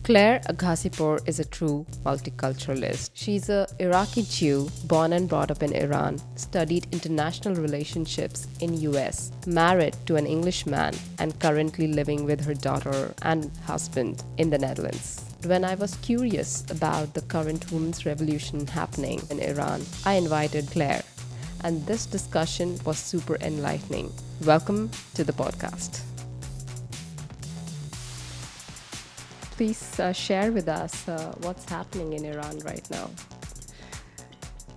Claire Aghassipour is a true multiculturalist. She's a Iraqi Jew, born and brought up in Iran, studied international relationships in US, married to an Englishman, and currently living with her daughter and husband in the Netherlands. When I was curious about the current women's revolution happening in Iran, I invited Claire, and this discussion was super enlightening. Welcome to the podcast. Please share with us what's happening in Iran right now.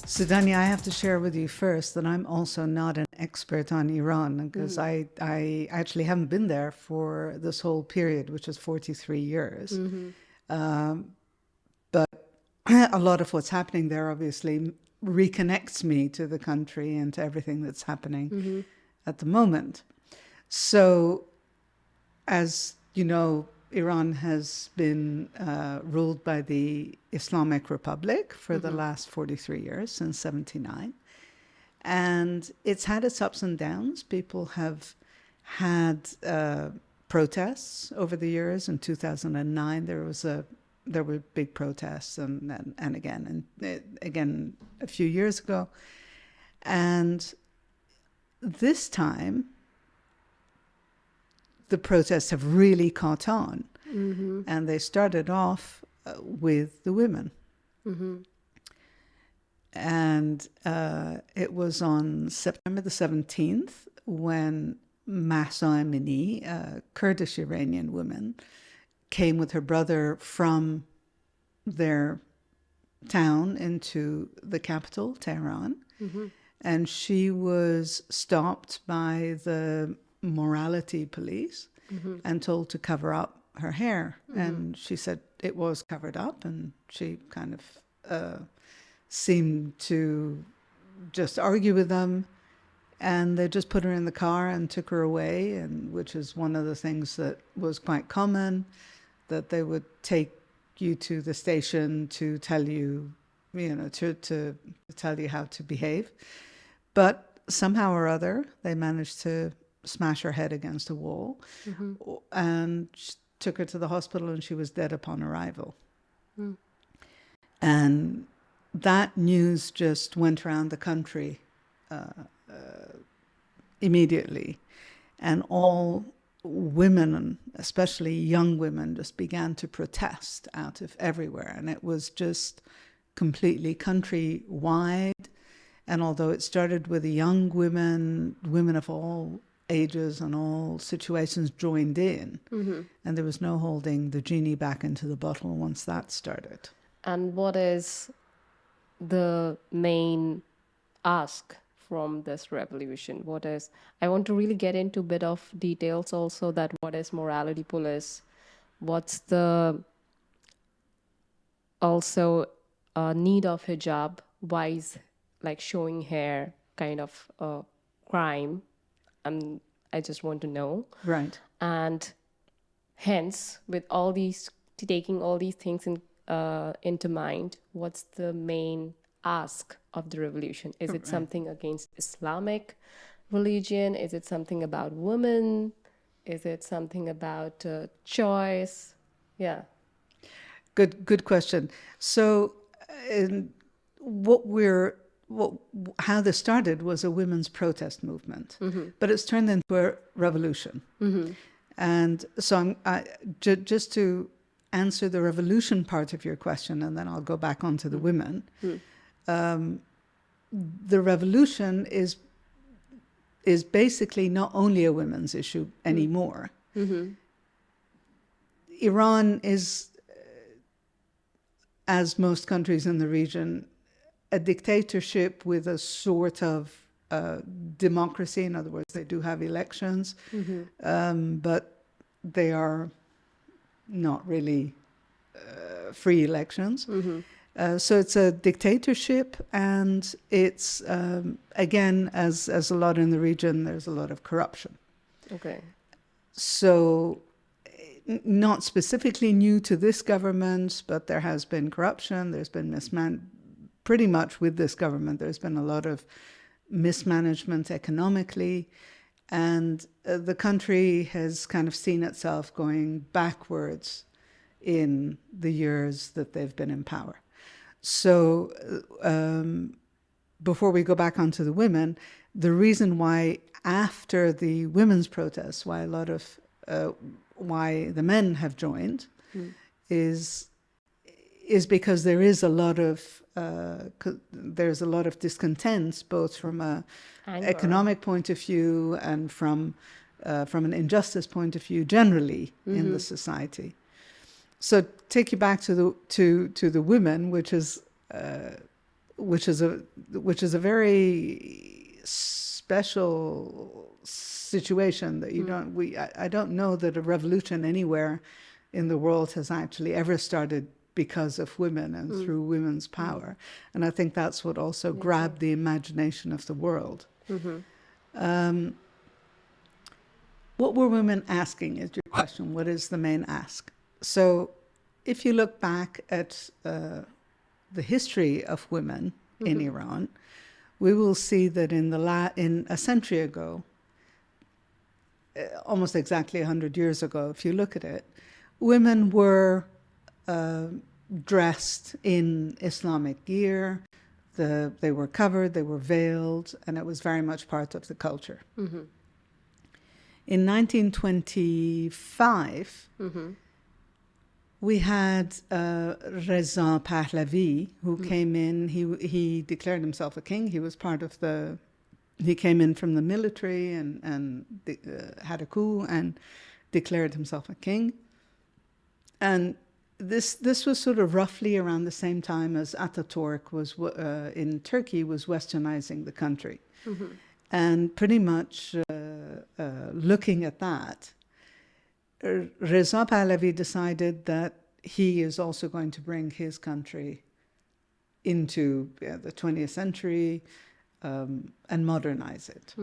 Sudhanya, I have to share with you first that I'm also not an expert on Iran because I actually haven't been there for this whole period, which is 43 years. But a lot of what's happening there obviously reconnects me to the country and to everything that's happening at the moment. So, as you know, Iran has been ruled by the Islamic Republic for the last 43 years, since 79. And it's had its ups and downs. People have had protests over the years. In 2009, there were big protests, and again a few years ago. And this time, the protests have really caught on. And they started off with the women. And it was on September the 17th when Mahsa Amini, a Kurdish Iranian woman, came with her brother from their town into the capital, Tehran. And she was stopped by the morality police and told to cover up her hair. And she said it was covered up, and she kind of seemed to just argue with them, and they just put her in the car and took her away, and which is one of the things that was quite common, that they would take you to the station to tell you, to tell you how to behave. But somehow or other, they managed to smash her head against a wall and took her to the hospital, and she was dead upon arrival. And that news just went around the country immediately. And all women, especially young women, just began to protest out of everywhere. And it was just completely countrywide. And although it started with the young women of all ages and all situations joined in, and there was no holding the genie back into the bottle once that started. And what is the main ask from this revolution? I want to really get into a bit of details also, that what is morality police, what's the also need of hijab, why is like showing hair kind of a crime? I just want to know. Right. And hence, with all these, taking all these things into mind, what's the main ask of the revolution? Is it something against Islamic religion? Is it something about women? Is it something about choice? Yeah. Good question. So, how this started was a women's protest movement, but it's turned into a revolution. And so just to answer the revolution part of your question, and then I'll go back onto the women. The revolution is basically not only a women's issue anymore. Iran is, as most countries in the region, a dictatorship with a sort of democracy. In other words, they do have elections, but they are not really free elections. So it's a dictatorship, and it's, again, as a lot in the region, there's a lot of corruption. Okay. So not specifically new to this government, but there has been corruption, there's been pretty much with this government, there's been a lot of mismanagement economically, and the country has kind of seen itself going backwards in the years that they've been in power. So before we go back onto the women, the reason why after the women's protests, why the men have joined is because there's a lot of discontent, both from a economic point of view and from an injustice point of view generally in the society. So take you back to the women, which is a very special situation that I don't know that a revolution anywhere in the world has actually ever started because of women and through women's power. And I think that's what also grabbed the imagination of the world. What were women asking is your question. What is the main ask? So if you look back at the history of women in Iran, we will see that in a century ago, almost exactly 100 years ago, if you look at it, women were dressed in Islamic gear. They were covered, they were veiled, and it was very much part of the culture. In 1925, we had Reza Pahlavi, who came in. He declared himself a king. He was part of he came in from the military and had a coup and declared himself a king. And this was sort of roughly around the same time as Ataturk was in Turkey was westernizing the country. And pretty much looking at that, Reza Pahlavi decided that he is also going to bring his country into the 20th century and modernize it.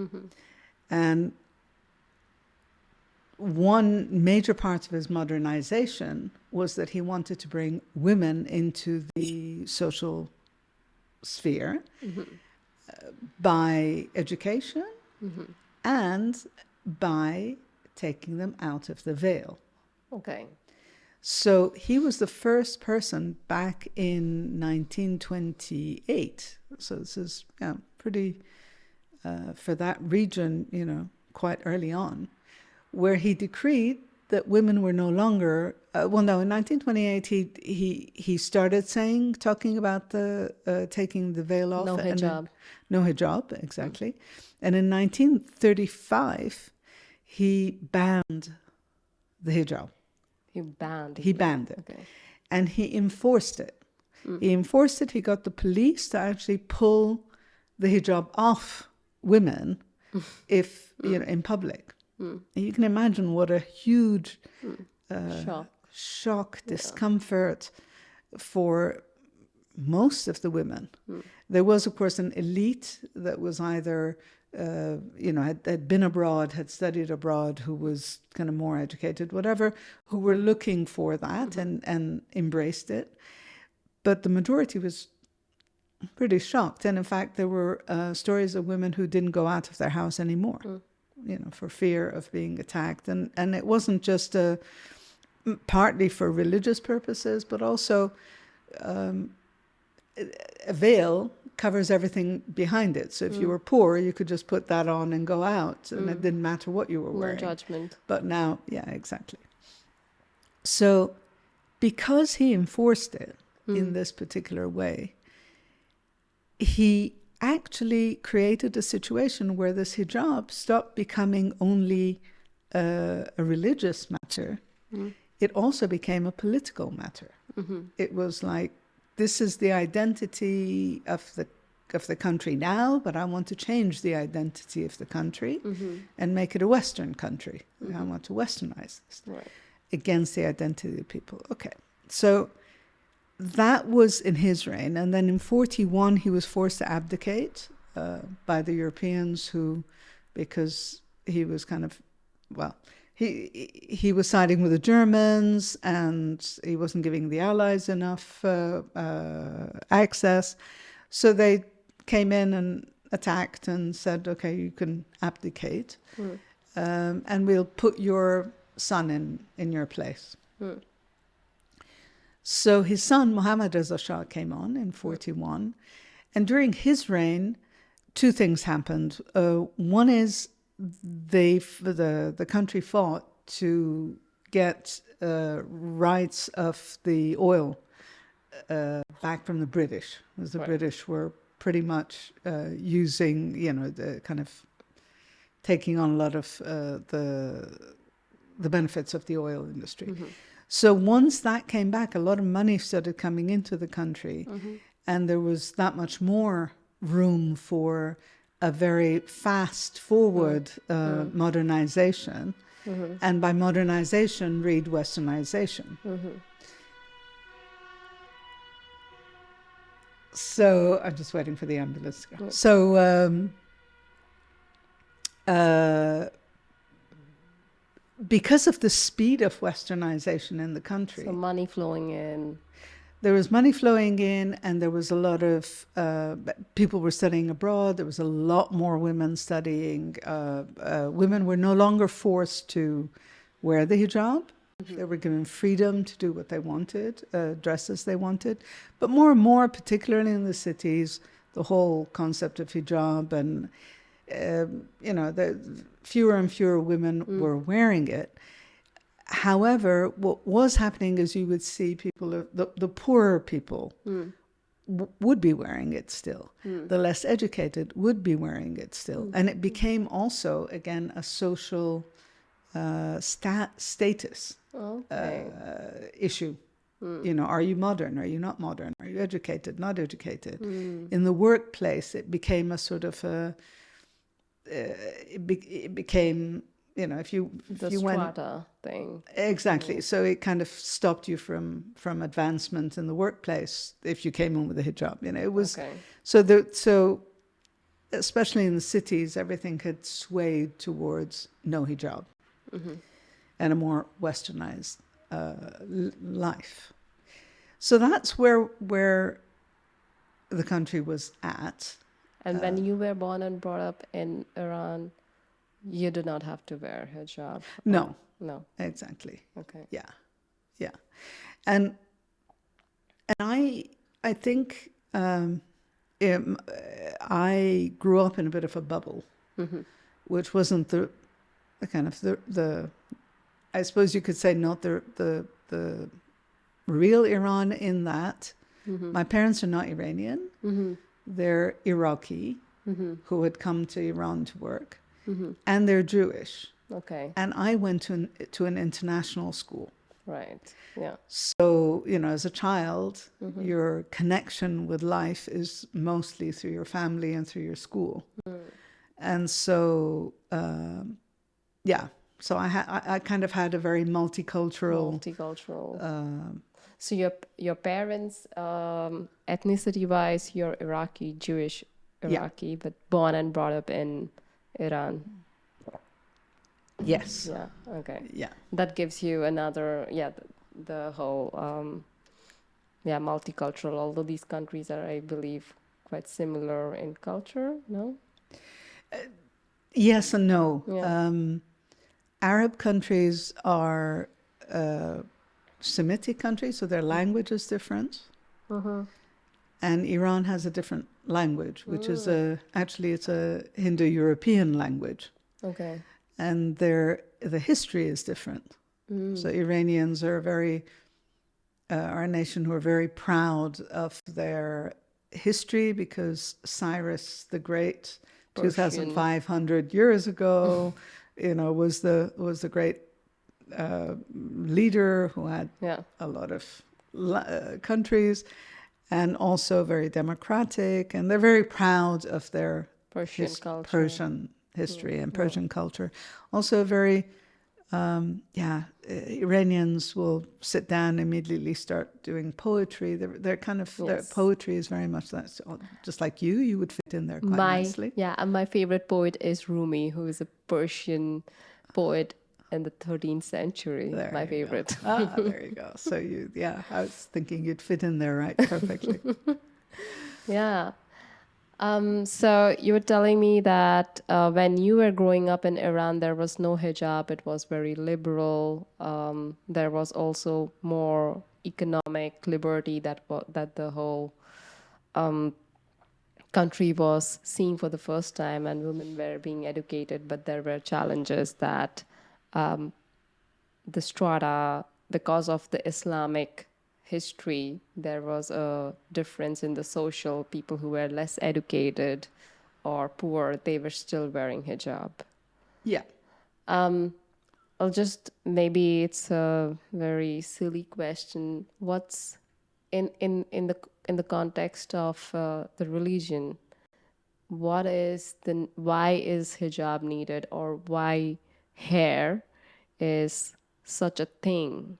And one major part of his modernization was that he wanted to bring women into the social sphere by education and by taking them out of the veil. Okay. So he was the first person back in 1928. So this is pretty, for that region, quite early on, where he decreed that women were no longer, in 1928 he started talking about taking the veil off. No hijab. No hijab, exactly. And in 1935, he banned the hijab. He banned it. Okay. And he enforced it. He got the police to actually pull the hijab off women in public. And you can imagine what a huge shock, discomfort for most of the women. There was, of course, an elite that was either had been abroad, had studied abroad, who was kind of more educated, whatever, who were looking for that and embraced it. But the majority was pretty shocked. And in fact, there were stories of women who didn't go out of their house anymore, for fear of being attacked. And it wasn't just partly for religious purposes, but also a veil covers everything behind it. So if you were poor, you could just put that on and go out, and it didn't matter what you were wearing. No judgment. But now, exactly. So because he enforced it in this particular way, he actually created a situation where this hijab stopped becoming only a religious matter. It also became a political matter. It was like, this is the identity of the country now, but I want to change the identity of the country and make it a Western country. I want to Westernize this against the identity of the people. Okay, so that was in his reign. And then in 1941, he was forced to abdicate by the Europeans because he was kind of, he was siding with the Germans, and he wasn't giving the Allies enough access. So they came in and attacked and said, okay, you can abdicate, and we'll put your son in your place. So his son, Muhammad Reza Shah, came on in 41. And during his reign, two things happened. One is the country fought to get rights of the oil back from the British, because the British were pretty much using, the kind of taking on a lot of the benefits of the oil industry. So once that came back, a lot of money started coming into the country, and there was that much more room for a very fast forward modernization. And by modernization, read westernization. So I'm just waiting for the ambulance to go. So because of the speed of westernization in the country, So money flowing in. there was money flowing in, and there was a lot of people were studying abroad. There was a lot more women studying. Women were no longer forced to wear the hijab. They were given freedom to do what they wanted, dress as they wanted. But more and more, particularly in the cities, the whole concept of hijab and, the fewer and fewer women were wearing it. However, what was happening is you would see people, the poorer people would be wearing it still. The less educated would be wearing it still. And it became also, again, a social status issue. Are you modern? Are you not modern? Are you educated? Not educated? In the workplace, it became a sort of it became, if you went Strata thing. exactly. So it kind of stopped you from advancement in the workplace if you came in with a hijab. It was so especially in the cities, everything had swayed towards no hijab and a more westernized life. So that's where the country was at. And when you were born and brought up in Iran, you did not have to wear hijab. No. No. Exactly. Okay. Yeah. And I think I grew up in a bit of a bubble, which wasn't the kind of the I suppose you could say not the real Iran in that. My parents are not Iranian. They're Iraqi who had come to Iran to work, and they're Jewish. Okay. And I went to an international school. Right. Yeah. So, as a child, your connection with life is mostly through your family and through your school. And so, so I kind of had a very multicultural. So your parents, ethnicity-wise, you're Iraqi, Jewish Iraqi, but born and brought up in Iran. Yes. Yeah. Okay. Yeah. That gives you another, the whole, multicultural. Although these countries are, I believe, quite similar in culture. No. Yes and no. Yeah. Arab countries are Semitic countries, so their language is different. And Iran has a different language, which is it's a Indo-European language. Okay. And the history is different. So Iranians are are a nation who are very proud of their history, because Cyrus the Great, 2,500 years ago, was the great leader who had a lot of countries, and also very democratic, and they're very proud of their Persian history and Persian culture. Also very, Iranians will sit down and immediately start doing poetry. They're kind of, their poetry is very much that, just like you would fit in there quite nicely. Yeah, and my favorite poet is Rumi, who is a Persian poet in the 13th century. My favorite. There you go. So I was thinking you'd fit in there right perfectly. Yeah. So you were telling me that when you were growing up in Iran, there was no hijab. It was very liberal. There was also more economic liberty that the whole country was seeing for the first time, and women were being educated, but there were challenges that the strata, because of the Islamic history, there was a difference in the social. People who were less educated or poor, they were still wearing hijab. Yeah. I'll just, maybe it's a very silly question. What's in the context of the religion, why is hijab needed, or why hair is such a thing?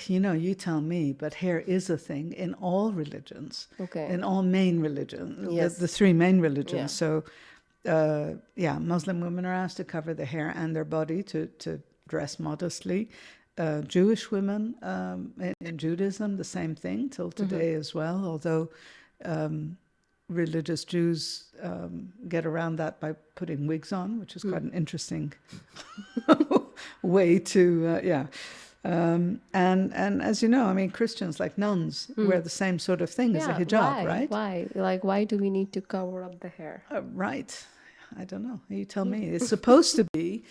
You tell me, but hair is a thing in all religions, Okay. in all main religions, Yes. the three main religions. Yeah. So, Muslim women are asked to cover their hair and their body, to dress modestly. Jewish women, in Judaism, the same thing till today as well, although religious Jews get around that by putting wigs on, which is quite an interesting way to, and as you know, I mean, Christians, like nuns, wear the same sort of thing as a hijab, right? Why? Like, why do we need to cover up the hair? Right. I don't know. You tell me. It's supposed to be.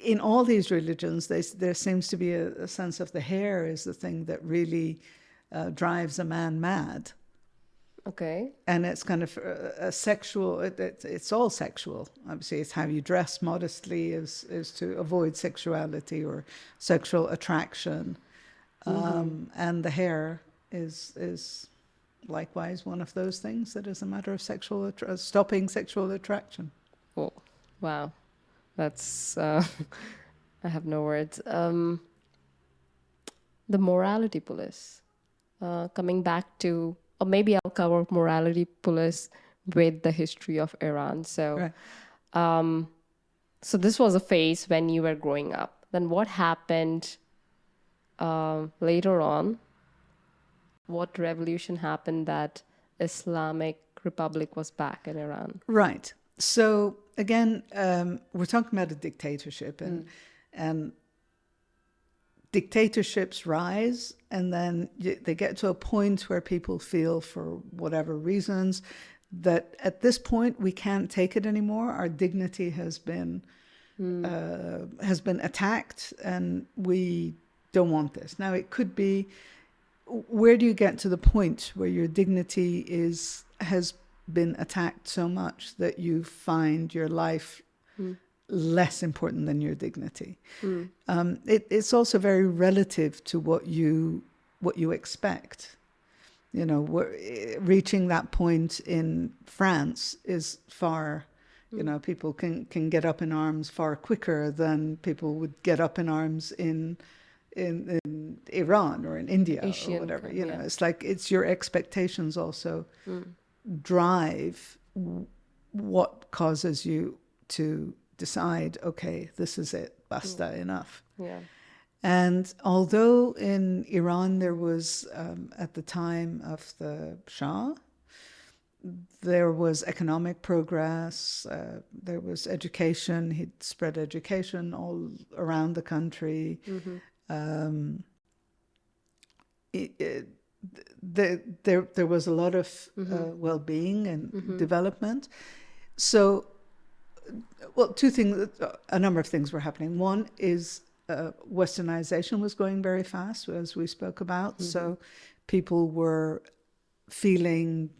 In all these religions, there seems to be a sense of the hair is the thing that really drives a man mad. Okay. And it's kind of a sexual, it's all sexual. Obviously, it's how you dress modestly is to avoid sexuality or sexual attraction. And the hair is likewise one of those things that is a matter of stopping sexual attraction. Oh, wow. That's, I have no words. The morality police. Coming back to, or maybe I'll cover morality police with the history of Iran. So, Right. So this was a phase when you were growing up. Then what happened later on? What revolution happened that Islamic Republic was back in Iran? Right. So again, we're talking about a dictatorship, and dictatorships rise, and then they get to a point where people feel, for whatever reasons, that at this point we can't take it anymore. Our dignity has been attacked, and we don't want this. Now, it could be, where do you get to the point where your dignity has been attacked so much that you find your life less important than your dignity? It's also very relative to what you expect. Reaching that point in France is far, people can get up in arms far quicker than people would get up in arms in Iran or in India or whatever. It's like, it's your expectations also drive what causes you to decide, okay, this is it, basta, enough. Yeah. And although in Iran there was, at the time of the Shah, there was economic progress, there was education, he'd spread education all around the country. There was a lot of well-being and development. So, well, two things, a number of things were happening. One is westernization was going very fast, as we spoke about. So people were feeling,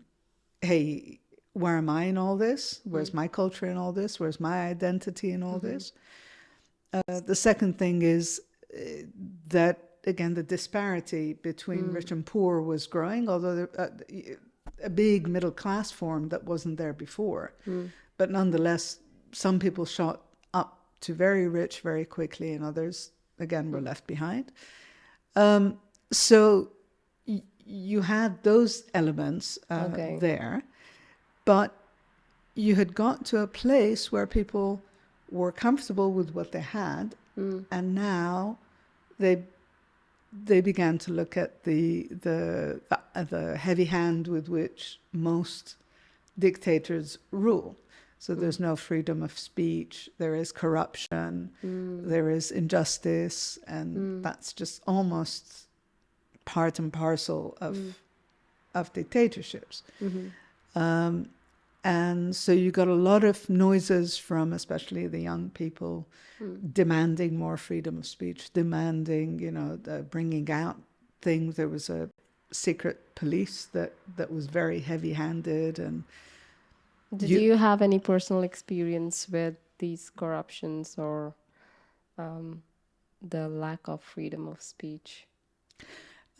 hey, where am I in all this? Where's my culture in all this? Where's my identity in all this? The second thing is that, again, the disparity between rich and poor was growing, although a big middle class formed that wasn't there before. But nonetheless, some people shot up to very rich very quickly, and others, again, were left behind. So you had those elements there, but you had got to a place where people were comfortable with what they had, and now they began to look at the heavy hand with which most dictators rule. So there's no freedom of speech. There is corruption. There is injustice, and that's just almost part and parcel of dictatorships. And so you got a lot of noises from especially the young people demanding more freedom of speech, demanding, bringing out things. There was a secret police that was very heavy-handed. And did you have any personal experience with these corruptions or the lack of freedom of speech?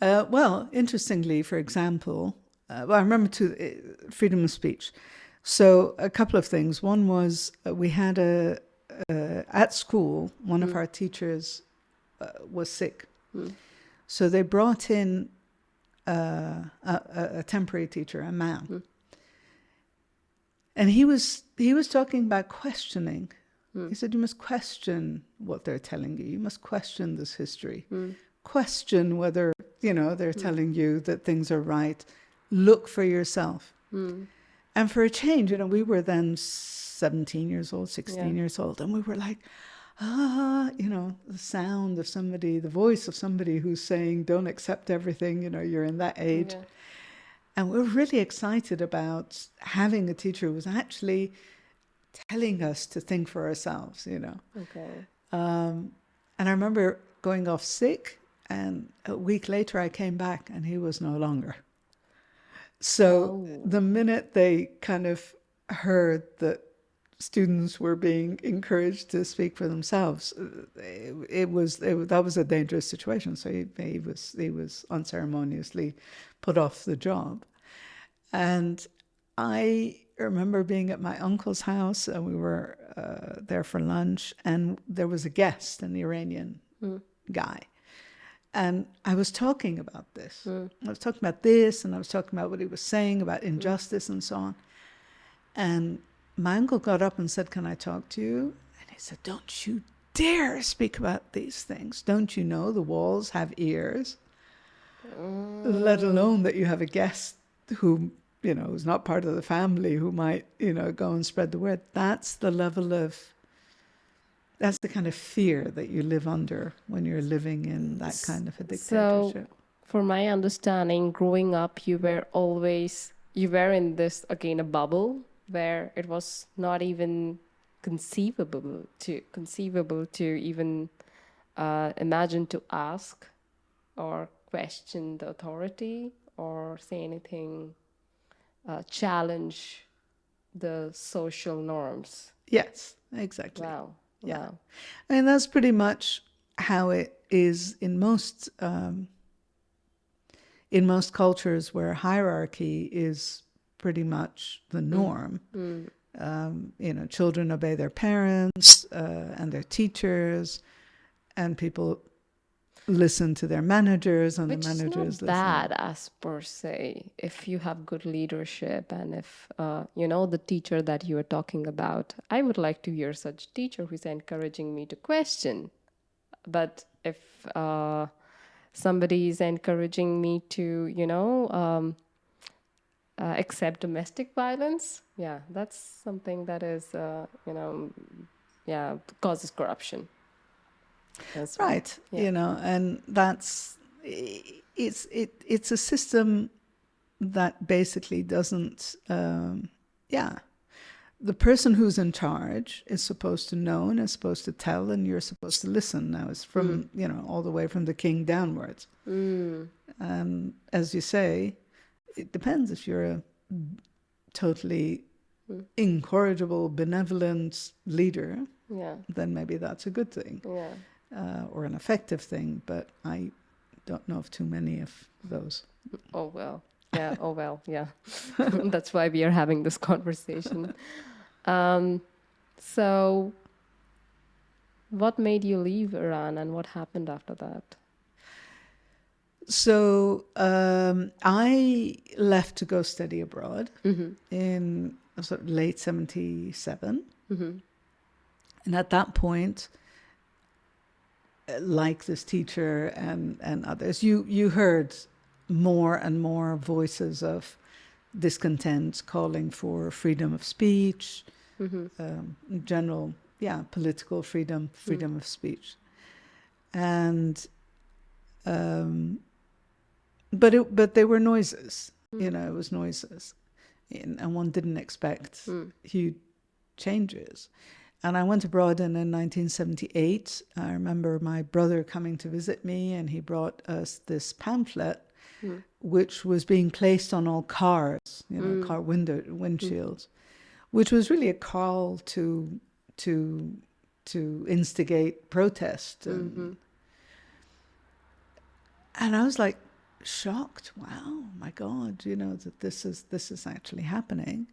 Well, interestingly, for example, I remember freedom of speech. So a couple of things. One was we had at school, one of our teachers was sick. So they brought in a temporary teacher, a man. And he was talking about questioning. He said, you must question what they're telling you. You must question this history. Question whether, they're telling you that things are right. Look for yourself. And for a change, we were then 17 years old, 16 years old, and we were like, the sound of somebody, the voice of somebody who's saying, don't accept everything, you're in that age. Yeah. And we're really excited about having a teacher who was actually telling us to think for ourselves, Okay. And I remember going off sick, and a week later I came back and he was no longer. So the minute they kind of heard that students were being encouraged to speak for themselves, that was a dangerous situation. So he was unceremoniously put off the job. And I remember being at my uncle's house, and we were there for lunch, and there was a guest, an Iranian guy. And I was talking about this. I was talking about this, and I was talking about what he was saying about injustice and so on. And my uncle got up and said, can I talk to you? And he said, don't you dare speak about these things. Don't you know the walls have ears? Let alone that you have a guest who, who's not part of the family, who might, go and spread the word. That's the kind of fear that you live under when you're living in that kind of a dictatorship. So, for my understanding, growing up, you were in this, again, a bubble where it was not even conceivable to even imagine to ask or question the authority or say anything, challenge the social norms. Yes, exactly. Wow. Yeah. Wow. And that's pretty much how it is in most cultures where hierarchy is pretty much the norm. Children obey their parents and their teachers, and people listen to their managers, and Which the managers is not bad as per se, if you have good leadership, and if the teacher that you are talking about, I would like to hear such teacher who's encouraging me to question. But if somebody is encouraging me to accept domestic violence, that's something that is causes corruption. That's right. And that's it's a system that basically doesn't the person who's in charge is supposed to know and is supposed to tell, and you're supposed to listen. Now it's from all the way from the king downwards. And as you say, it depends. If you're a totally incorrigible, benevolent leader, then maybe that's a good thing. Or an effective thing, but I don't know of too many of those. Oh well, yeah. Oh well, yeah. That's why we are having this conversation. So, what made you leave Iran, and what happened after that? So I left to go study abroad in sort of late 77, and at that point, like this teacher and others, you heard more and more voices of discontent calling for freedom of speech, general, political freedom, freedom of speech. And, but they were noises, it was noises. And one didn't expect huge changes. And I went abroad in 1978. I remember my brother coming to visit me, and he brought us this pamphlet, which was being placed on all cars, car windshields, which was really a call to instigate protest. And I was like shocked. Wow, my God, that this is actually happening.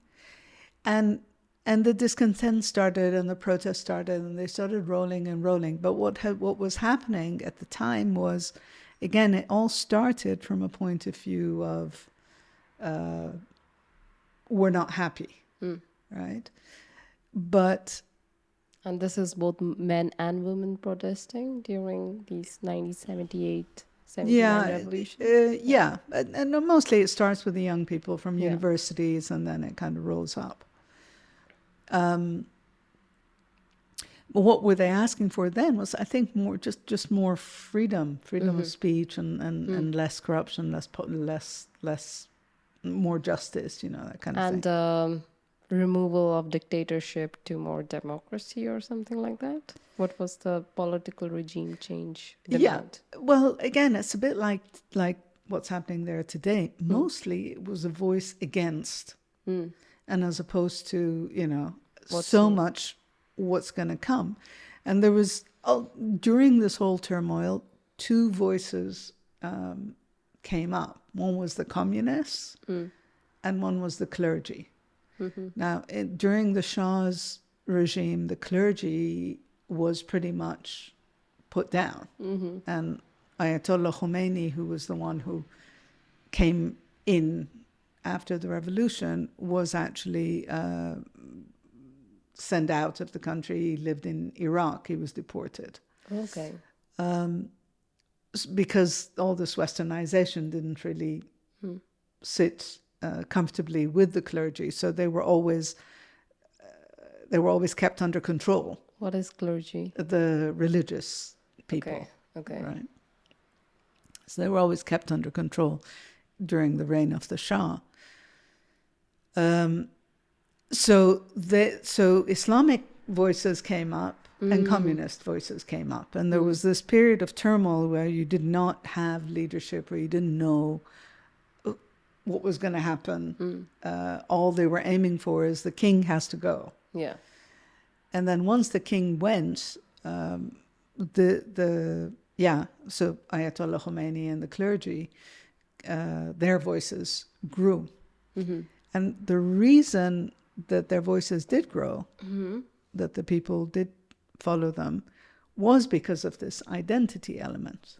And the discontent started, and the protest started, and they started rolling and rolling. But what was happening at the time was, again, it all started from a point of view of we're not happy, right? But... And this is both men and women protesting during these 1978, 79 revolution? Yeah. And mostly it starts with the young people from universities, and then it kind of rolls up. What were they asking for then was, I think, more just more freedom of speech, and less corruption, less more justice, that kind of thing. And removal of dictatorship to more democracy or something like that. What was the political regime change demand? Yeah, well, again, it's a bit like what's happening there today. Mostly it was a voice against, and as opposed to much what's going to come. And there was, during this whole turmoil, two voices came up. One was the communists, and one was the clergy. Now, during the Shah's regime, the clergy was pretty much put down. And Ayatollah Khomeini, who was the one who came in after the revolution, was actually sent out of the country. He lived in Iraq. He was deported. Okay. Because all this westernization didn't really sit comfortably with the clergy, so they were always kept under control. What is clergy? The religious people. Okay. Right. So they were always kept under control during the reign of the Shah. So Islamic voices came up, and communist voices came up, and there was this period of turmoil where you did not have leadership, where you didn't know what was going to happen. All they were aiming for is the king has to go. Yeah. And then once the king went, so Ayatollah Khomeini and the clergy, their voices grew. And the reason that their voices did grow, that the people did follow them, was because of this identity element.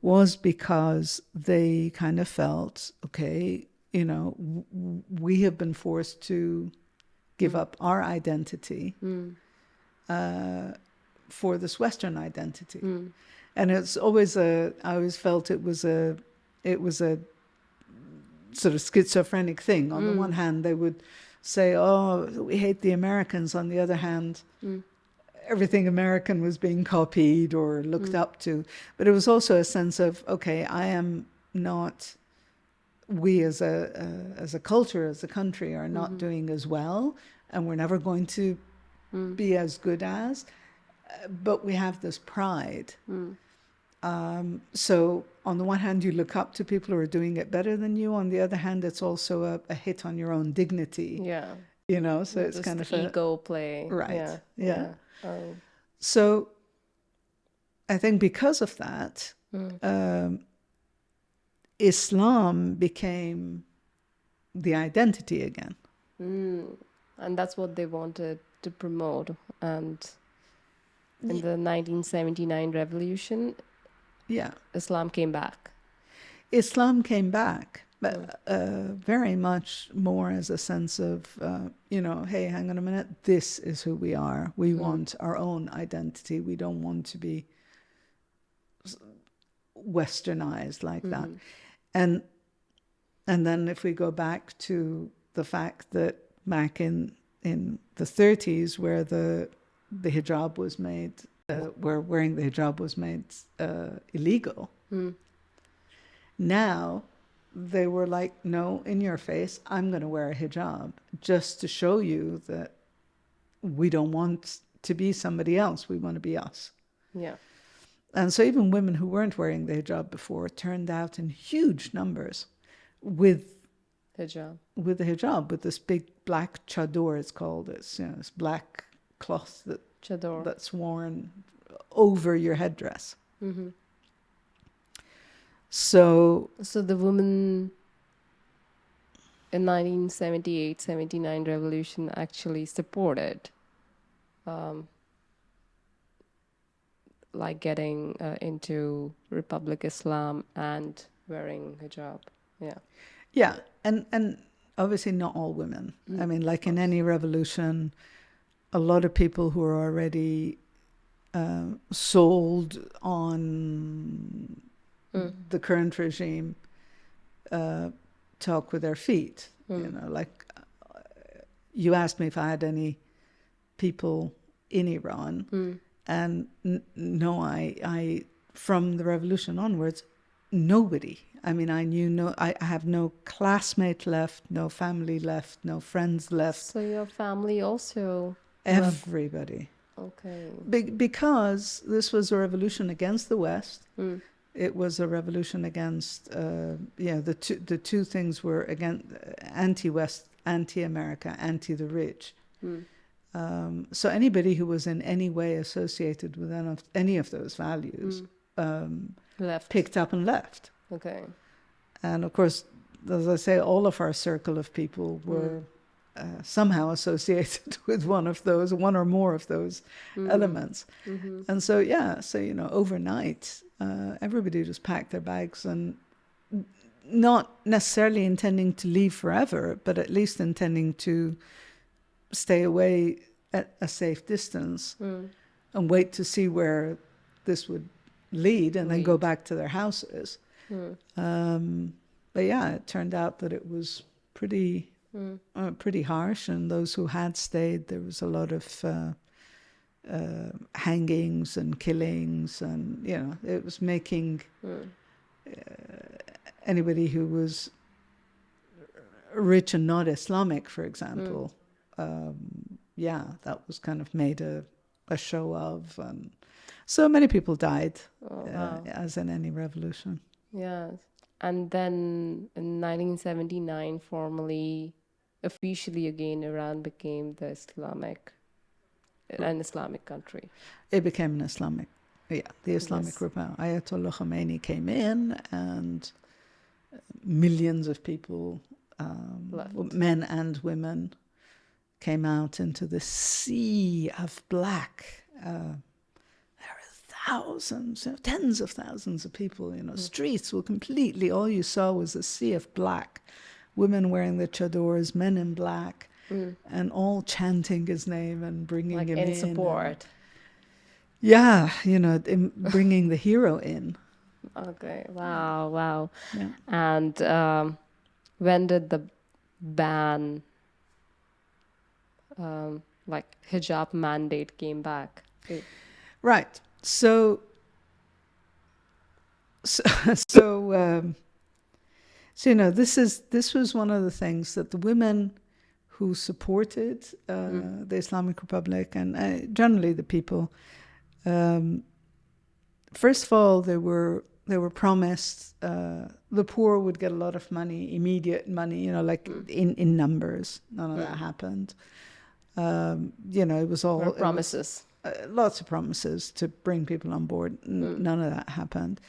Was because they kind of felt, okay, we have been forced to give up our identity for this Western identity. And it's always I always felt it was a sort of schizophrenic thing. On the one hand, they would say, oh, we hate the Americans. On the other hand, everything American was being copied or looked up to. But it was also a sense of, okay, I am not, we as a culture, as a country, are not doing as well, and we're never going to be as good as, but we have this pride. So on the one hand, you look up to people who are doing it better than you. On the other hand, it's also a hit on your own dignity. Yeah. So it's kind of ego play. Right. Yeah. Oh. So I think because of that, Islam became the identity again. And that's what they wanted to promote. And in the 1979 revolution, Islam came back. Islam came back, but very much more as a sense of, hey, hang on a minute, this is who we are. We want our own identity. We don't want to be westernized like that. And then if we go back to the fact that back in in the 30s, where the hijab was made, where wearing the hijab was made illegal. Now they were like, no, in your face, I'm going to wear a hijab just to show you that we don't want to be somebody else. We want to be us. Yeah. And so even women who weren't wearing the hijab before turned out in huge numbers with Hijab. with the hijab, with this big black chador, it's called. It's, this black cloth Chador. that's worn over your headdress. Mm-hmm. So the women in 1978-79 revolution actually supported like getting into Republic Islam and wearing hijab. yeah, and obviously not all women. I mean, like in any revolution, a lot of people who are already sold on the current regime talk with their feet. Like you asked me if I had any people in Iran, and no, I from the revolution onwards, nobody. I mean, I have no classmate left, no family left, no friends left. So your family also? Everybody. Okay. Because this was a revolution against the West. It was a revolution against, the two things were against anti-West, anti-America, anti-the rich. So anybody who was in any way associated with any of those values picked up and left. Okay. And of course, as I say, all of our circle of people were somehow associated with one or more of those elements. And so, overnight, everybody just packed their bags, and not necessarily intending to leave forever, but at least intending to stay away at a safe distance and wait to see where this would lead, and then go back to their houses. But yeah, it turned out that it was pretty harsh, and those who had stayed, there was a lot of hangings and killings, and it was making anybody who was rich and not Islamic, for example, that was kind of made a show of, and so many people died, as in any revolution. Yes. And then in 1979, officially again, Iran became an Islamic country. It became an Islamic, the Islamic Republic. Ayatollah Khomeini came in, and millions of people, men and women, came out into the sea of black. Thousands, tens of thousands of people, streets were completely, all you saw was a sea of black. Women wearing the chadors, men in black, and all chanting his name and bringing him in. In support. Bringing the hero in. Okay, wow. Yeah. And when did the ban, hijab mandate came back? Right. So this was one of the things that the women who supported the Islamic Republic, and generally the people, first of all, they were promised the poor would get a lot of money, immediate money, in numbers. None of that happened. It was all promises. Lots of promises to bring people on board. None of that happened.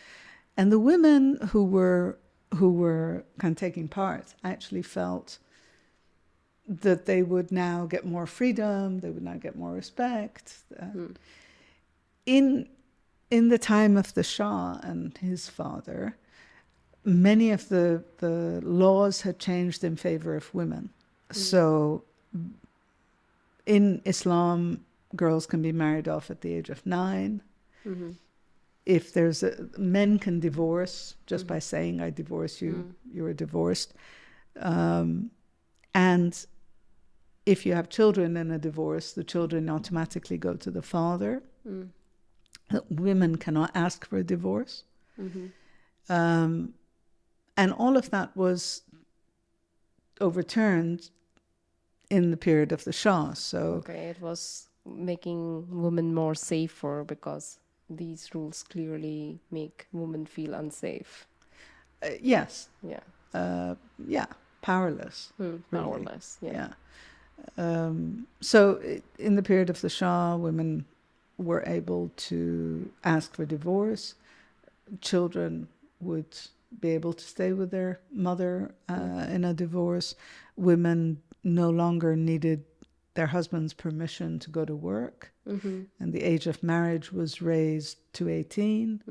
And the women who were kind of taking part actually felt that they would now get more freedom, they would now get more respect. In the time of the Shah and his father, many of the laws had changed in favor of women. So in Islam, girls can be married off at the age of 9. If men can divorce just by saying, I divorce you, you are divorced. And if you have children in a divorce, the children automatically go to the father. That women cannot ask for a divorce. And all of that was overturned in the period of the Shah. So Okay, it was making women more safer because these rules clearly make women feel unsafe. yes, Yeah. powerless. Powerless. Yeah. So in the period of the Shah, women were able to ask for divorce. Children would be able to stay with their mother in a divorce. Women no longer needed their husband's permission to go to work. And the age of marriage was raised to 18.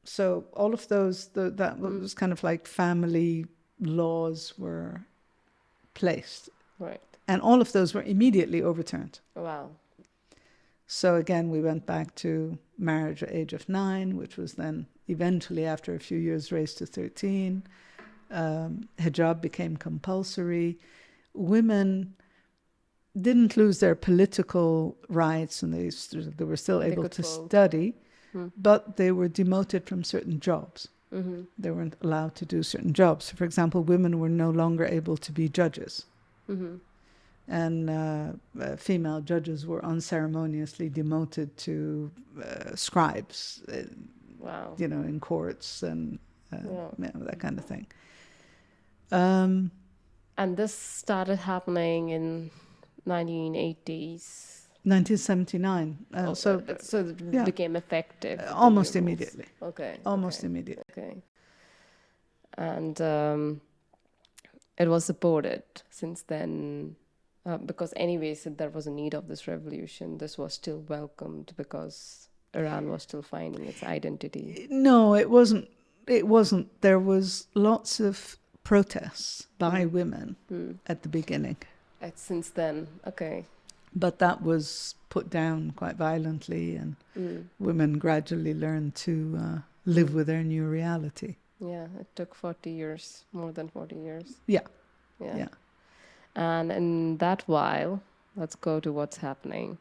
So all of those, that was kind of like family laws were placed. Right. And all of those were immediately overturned. Wow. So again, we went back to marriage at age of 9, which was then eventually, after a few years, raised to 13. Hijab became compulsory. Women didn't lose their political rights, and they were still able to study, but they were demoted from certain jobs. They weren't allowed to do certain jobs. So, for example, women were no longer able to be judges. And female judges were unceremoniously demoted to scribes, Wow. in courts and that kind of thing. And this started happening in 1980s. 1979. So it became effective. Almost immediately. Okay. Almost immediately. Okay. And it was supported since then. Because anyways, there was a need of this revolution. This was still welcomed because Iran was still finding its identity. No, it wasn't. It wasn't. There was lots of protests by women at the beginning. Since then, okay. But that was put down quite violently, and women gradually learned to live with their new reality. Yeah, it took 40 years, more than 40 years. Yeah. And in that while, let's go to what's happening.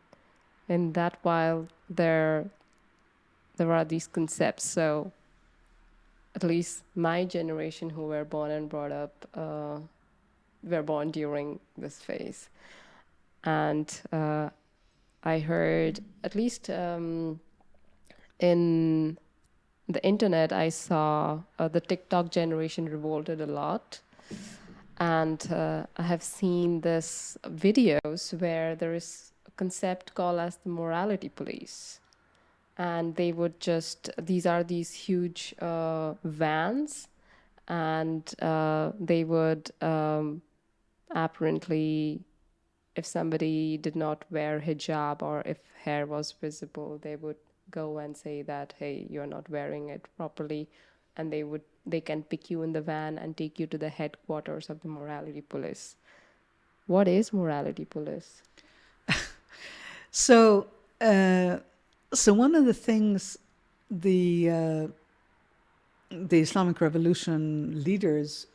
In that while, there are these concepts. So at least my generation who were born and brought up were born during this phase. And I heard, at least in the internet, I saw the TikTok generation revolted a lot. And I have seen this videos where there is a concept called as the morality police. And they would these are these huge vans, and they would apparently, if somebody did not wear hijab or if hair was visible, they would go and say that, hey, you're not wearing it properly. And they can pick you in the van and take you to the headquarters of the morality police. What is morality police? So one of the things the Islamic Revolution leaders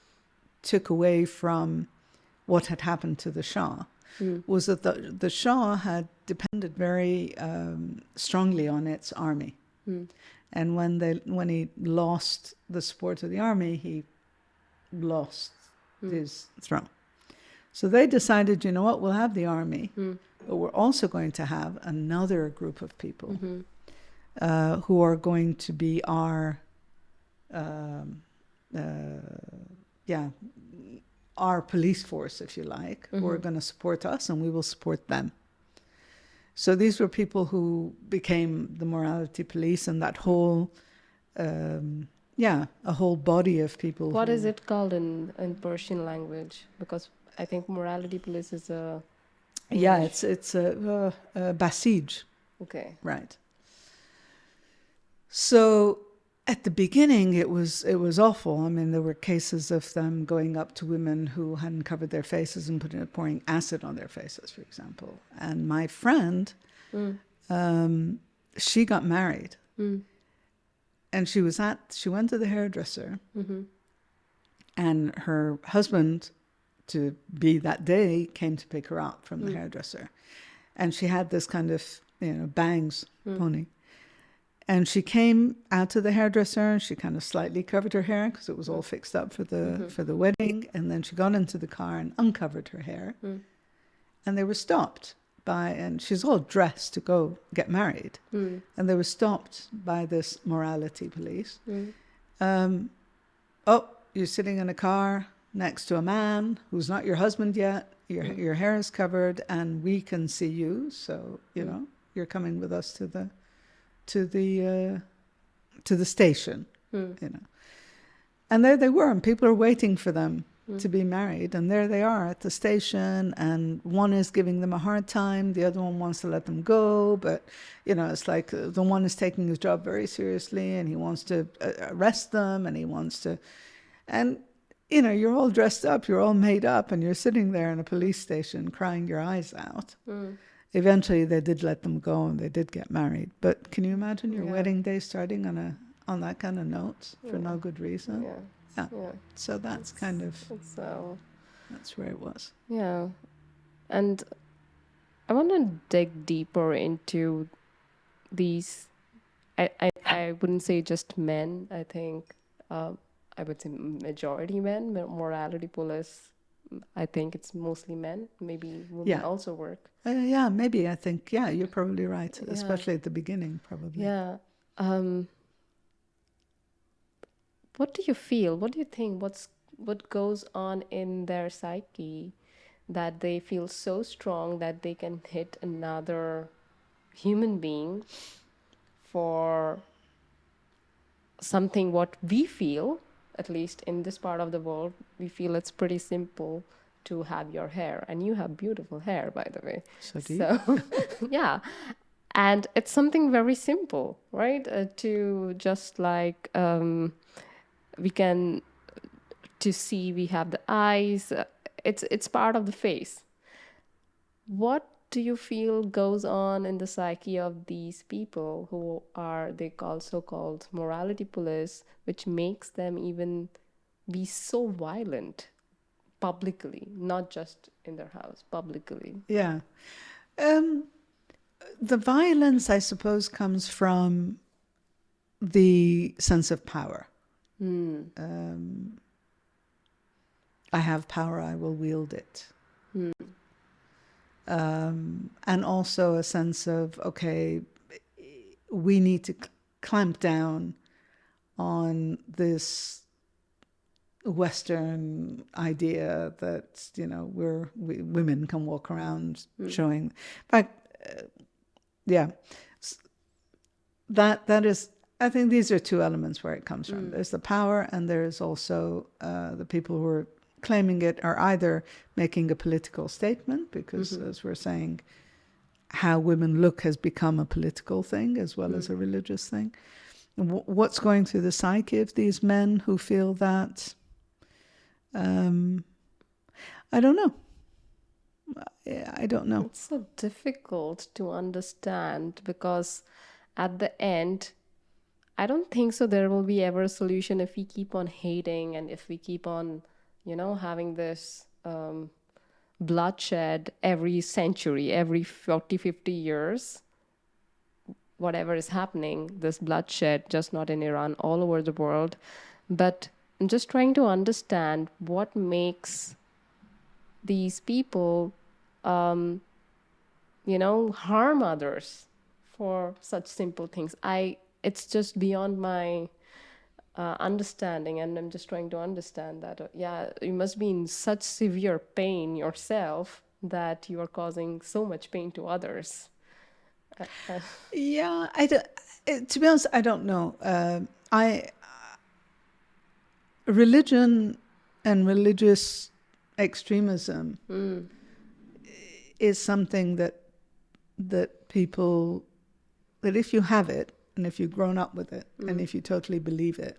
took away from what had happened to the Shah was that the Shah had depended very strongly on its army. And when he lost the support of the army, he lost his throne. So they decided, you know what, we'll have the army, but we're also going to have another group of people who are going to be our police force, if you like, who are going to support us, and we will support them. So these were people who became the morality police, and that whole, a whole body of people. What is it called in Persian language? Because I think morality police is a... Yeah, it's a Basij. Okay. Right. So at the beginning, it was awful. I mean, there were cases of them going up to women who hadn't covered their faces and pouring acid on their faces, for example. And my friend, she got married, and she went to the hairdresser, and her husband to be that day came to pick her up from the hairdresser. And she had this kind of, bangs pony. And she came out to the hairdresser and she kind of slightly covered her hair because it was all fixed up for the wedding. And then she got into the car and uncovered her hair. And they were stopped and she's all dressed to go get married. And they were stopped by this morality police. Oh, you're sitting in a car next to a man who's not your husband yet. Your hair is covered and we can see you. So, you're coming with us to the station, And there they were, and people are waiting for them to be married. And there they are at the station, and one is giving them a hard time. The other one wants to let them go. But, it's like the one is taking his job very seriously, and he wants to arrest them, and he wants to... And, you're all dressed up, you're all made up, and you're sitting there in a police station crying your eyes out. Eventually, they did let them go, and they did get married. But can you imagine your wedding day starting on that kind of note for no good reason? Yeah. So that's kind of that's where it was. Yeah, and I want to dig deeper into these. I wouldn't say just men. I think I would say majority men. Morality police. I think it's mostly men. Maybe women also work. Maybe. I think, you're probably right, especially at the beginning, probably. Yeah. What do you feel? What do you think? What goes on in their psyche that they feel so strong that they can hit another human being for something what we feel, at least in this part of the world, we feel it's pretty simple to have your hair. And you have beautiful hair, by the way. So do you. Yeah. And it's something very simple, right? To just like, we can, to see we have the eyes. It's part of the face. What do you feel goes on in the psyche of these people who are, they call so-called morality police, which makes them even be so violent publicly, not just in their house, publicly? Yeah. The violence, I suppose, comes from the sense of power. I have power, I will wield it. And also a sense of, okay, we need to clamp down on this Western idea that, women can walk around showing. In fact, that is, I think these are two elements where it comes from. There's the power, and there's also the people who are claiming it are either making a political statement, because as we're saying, how women look has become a political thing as well as a religious thing. What's going through the psyche of these men who feel that? I don't know. I don't know. It's so difficult to understand, because at the end, I don't think so there will be ever a solution if we keep on hating, and if we keep on, having this bloodshed every century, every 40, 50 years. Whatever is happening, this bloodshed, just not in Iran, all over the world. But I'm just trying to understand what makes these people, harm others for such simple things. It's just beyond my understanding, and I'm just trying to understand that. You must be in such severe pain yourself that you are causing so much pain to others. To be honest, I don't know. Religion and religious extremism is something that people, that if you have it, and if you've grown up with it, and if you totally believe it,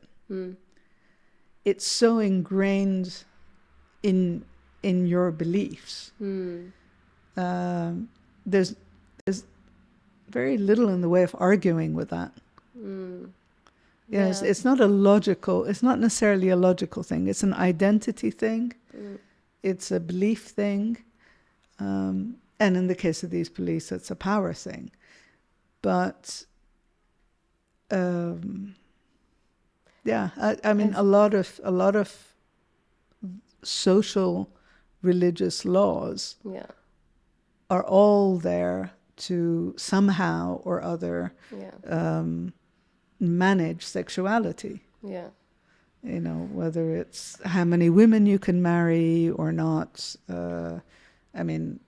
it's so ingrained in your beliefs. There's very little in the way of arguing with that. It's not necessarily a logical thing. It's an identity thing. it's a belief thing. And in the case of these police, it's a power thing. But yeah, I mean, a lot of social, religious laws are all there to somehow or other manage sexuality. Yeah. You know, whether it's how many women you can marry or not. I mean,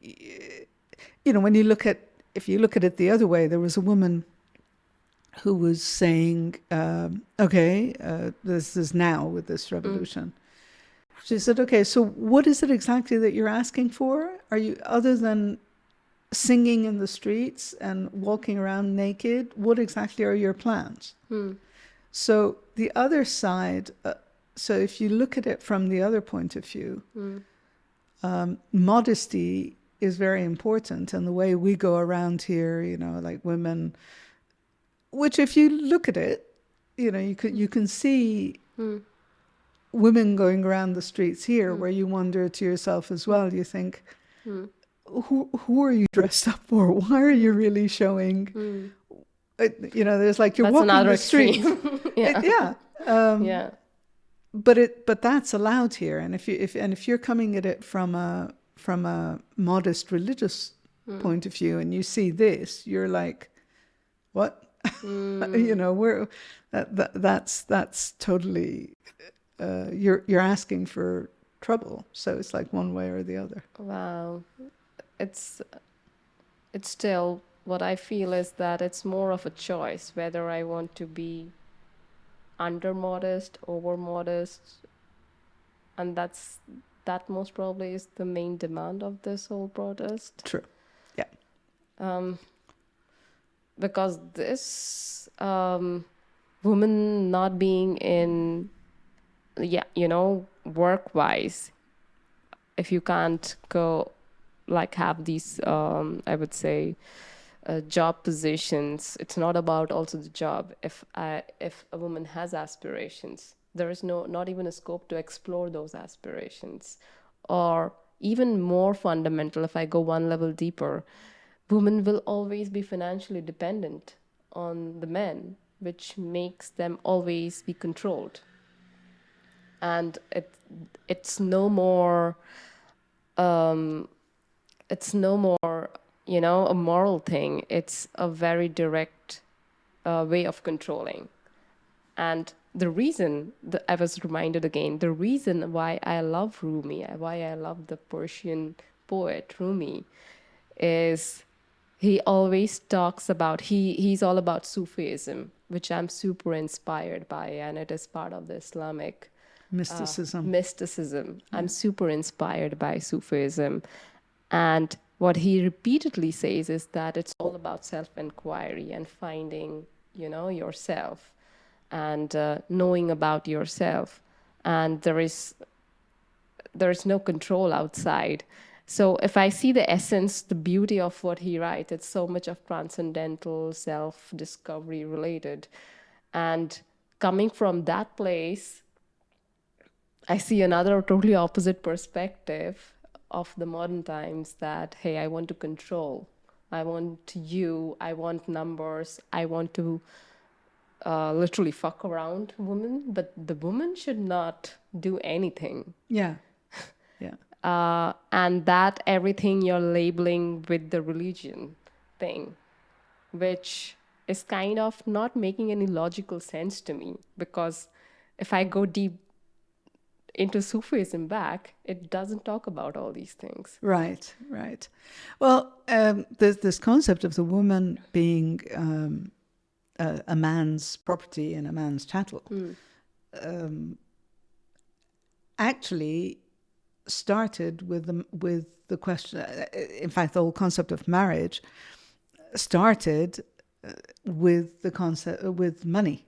you know, when you look at, if you look at it the other way, there was a woman who was saying, this is now with this revolution. She said, okay, so what is it exactly that you're asking for? Are you, other than singing in the streets and walking around naked, what exactly are your plans? So the other side, so if you look at it from the other point of view, modesty is very important. And the way we go around here, you know, like women, which if you look at it, you know, you can see women going around the streets here where you wonder to yourself as well, you think, who are you dressed up for? Why are you really showing... You know, there's like you're that's walking the street. But that's allowed here, and if you're coming at it from a modest religious point of view, and you see this, you're like, what? You know, that's totally you're asking for trouble. So it's like one way or the other. Wow, it's still. What I feel is that it's more of a choice whether I want to be under modest, over modest, and that most probably is the main demand of this whole protest. True. Yeah. Because this woman not being in, you know, work-wise, if you can't go like have these, I would say, job positions, it's not about also the job. If a woman has aspirations, there is not even a scope to explore those aspirations. Or even more fundamental, if I go one level deeper, women will always be financially dependent on the men, which makes them always be controlled. And it's no more you know, a moral thing. It's a very direct way of controlling. And the reason, I was reminded again, the reason why I love Rumi, why I love the Persian poet Rumi, is he always talks about, he's all about Sufism, which I'm super inspired by, and it is part of the Islamic mysticism. I'm super inspired by Sufism. And what he repeatedly says is that it's all about self-inquiry and finding, you know, yourself and knowing about yourself. And there is no control outside. So if I see the essence, the beauty of what he writes, it's so much of transcendental self-discovery related. And coming from that place, I see another totally opposite perspective of the modern times, that, hey, I want to control. I want numbers. I want to literally fuck around women, but the woman should not do anything. Yeah. And that everything you're labeling with the religion thing, which is kind of not making any logical sense to me, because if I go deep into Sufism back, it doesn't talk about all these things. Right. Well, there's this concept of the woman being a man's property and a man's chattel. Actually started with the question. In fact, the whole concept of marriage started with the concept with money.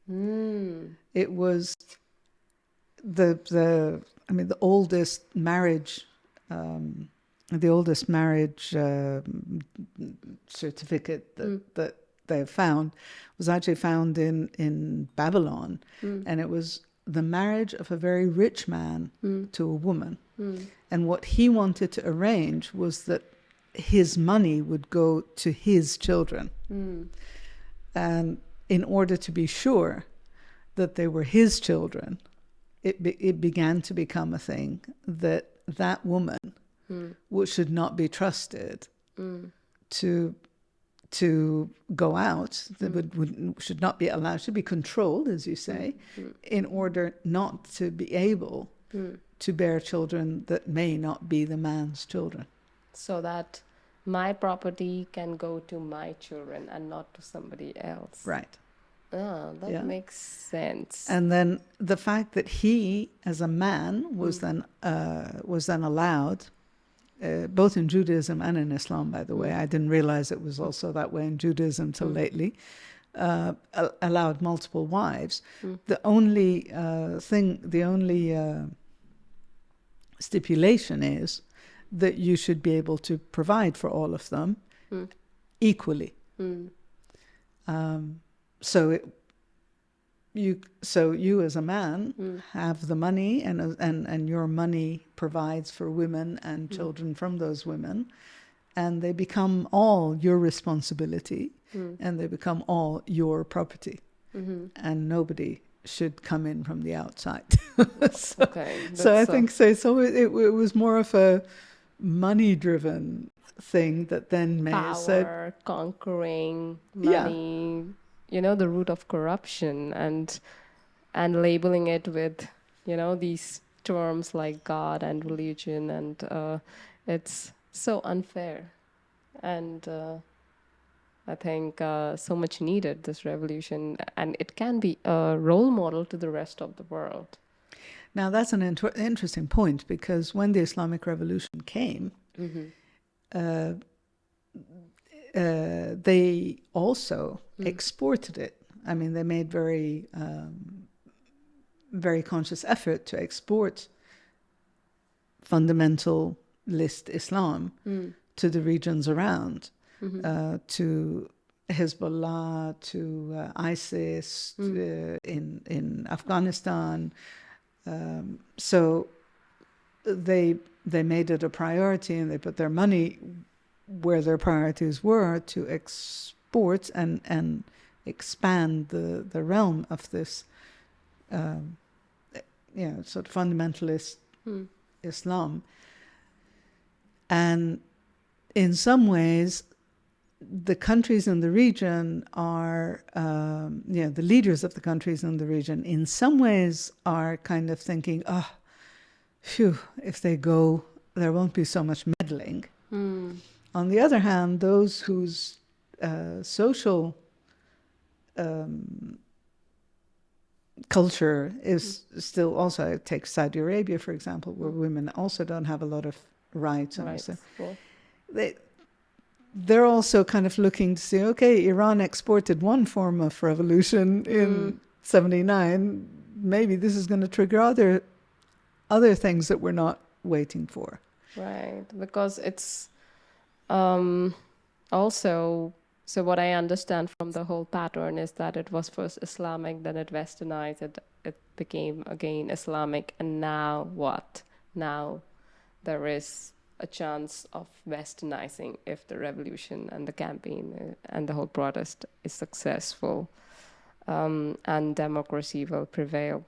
It was the oldest marriage certificate that they have found was actually found in Babylon, and it was the marriage of a very rich man to a woman. And what he wanted to arrange was that his money would go to his children. And in order to be sure that they were his children, it began to become a thing that woman should not be trusted to go out, that should not be allowed, should be controlled, as you say, in order not to be able to bear children that may not be the man's children. So that my property can go to my children and not to somebody else. Right. Ah, that makes sense. And then the fact that he, as a man, was then allowed, both in Judaism and in Islam, by the way. I didn't realize it was also that way in Judaism till lately. Allowed multiple wives. The only stipulation is that you should be able to provide for all of them equally. So you as a man have the money, and your money provides for women and children from those women, and they become all your responsibility, and they become all your property, and nobody should come in from the outside. So I think so. It was more of a money-driven thing that then power, conquering, money. The root of corruption, and labeling it with, these terms like God and religion, and it's so unfair. And I think so much needed, this revolution, and it can be a role model to the rest of the world. Now, that's an interesting point, because when the Islamic Revolution came, they also exported it. I mean, they made very conscious effort to export fundamentalist Islam to the regions around, to Hezbollah, to ISIS, in Afghanistan. So they made it a priority, and they put their money where their priorities were, to export and expand the realm of this sort of fundamentalist Islam. And in some ways, the countries in the region are, the leaders of the countries in the region, in some ways are kind of thinking, if they go, there won't be so much meddling. On the other hand, those whose social culture is still also, take Saudi Arabia, for example, where women also don't have a lot of rights. They're also kind of looking to see, okay, Iran exported one form of revolution in 79. Maybe this is going to trigger other things that we're not waiting for. Right, because it's also, so what I understand from the whole pattern is that it was first Islamic, then it westernized, it became again Islamic, and now what? Now there is a chance of westernizing if the revolution and the campaign and the whole protest is successful, and democracy will prevail,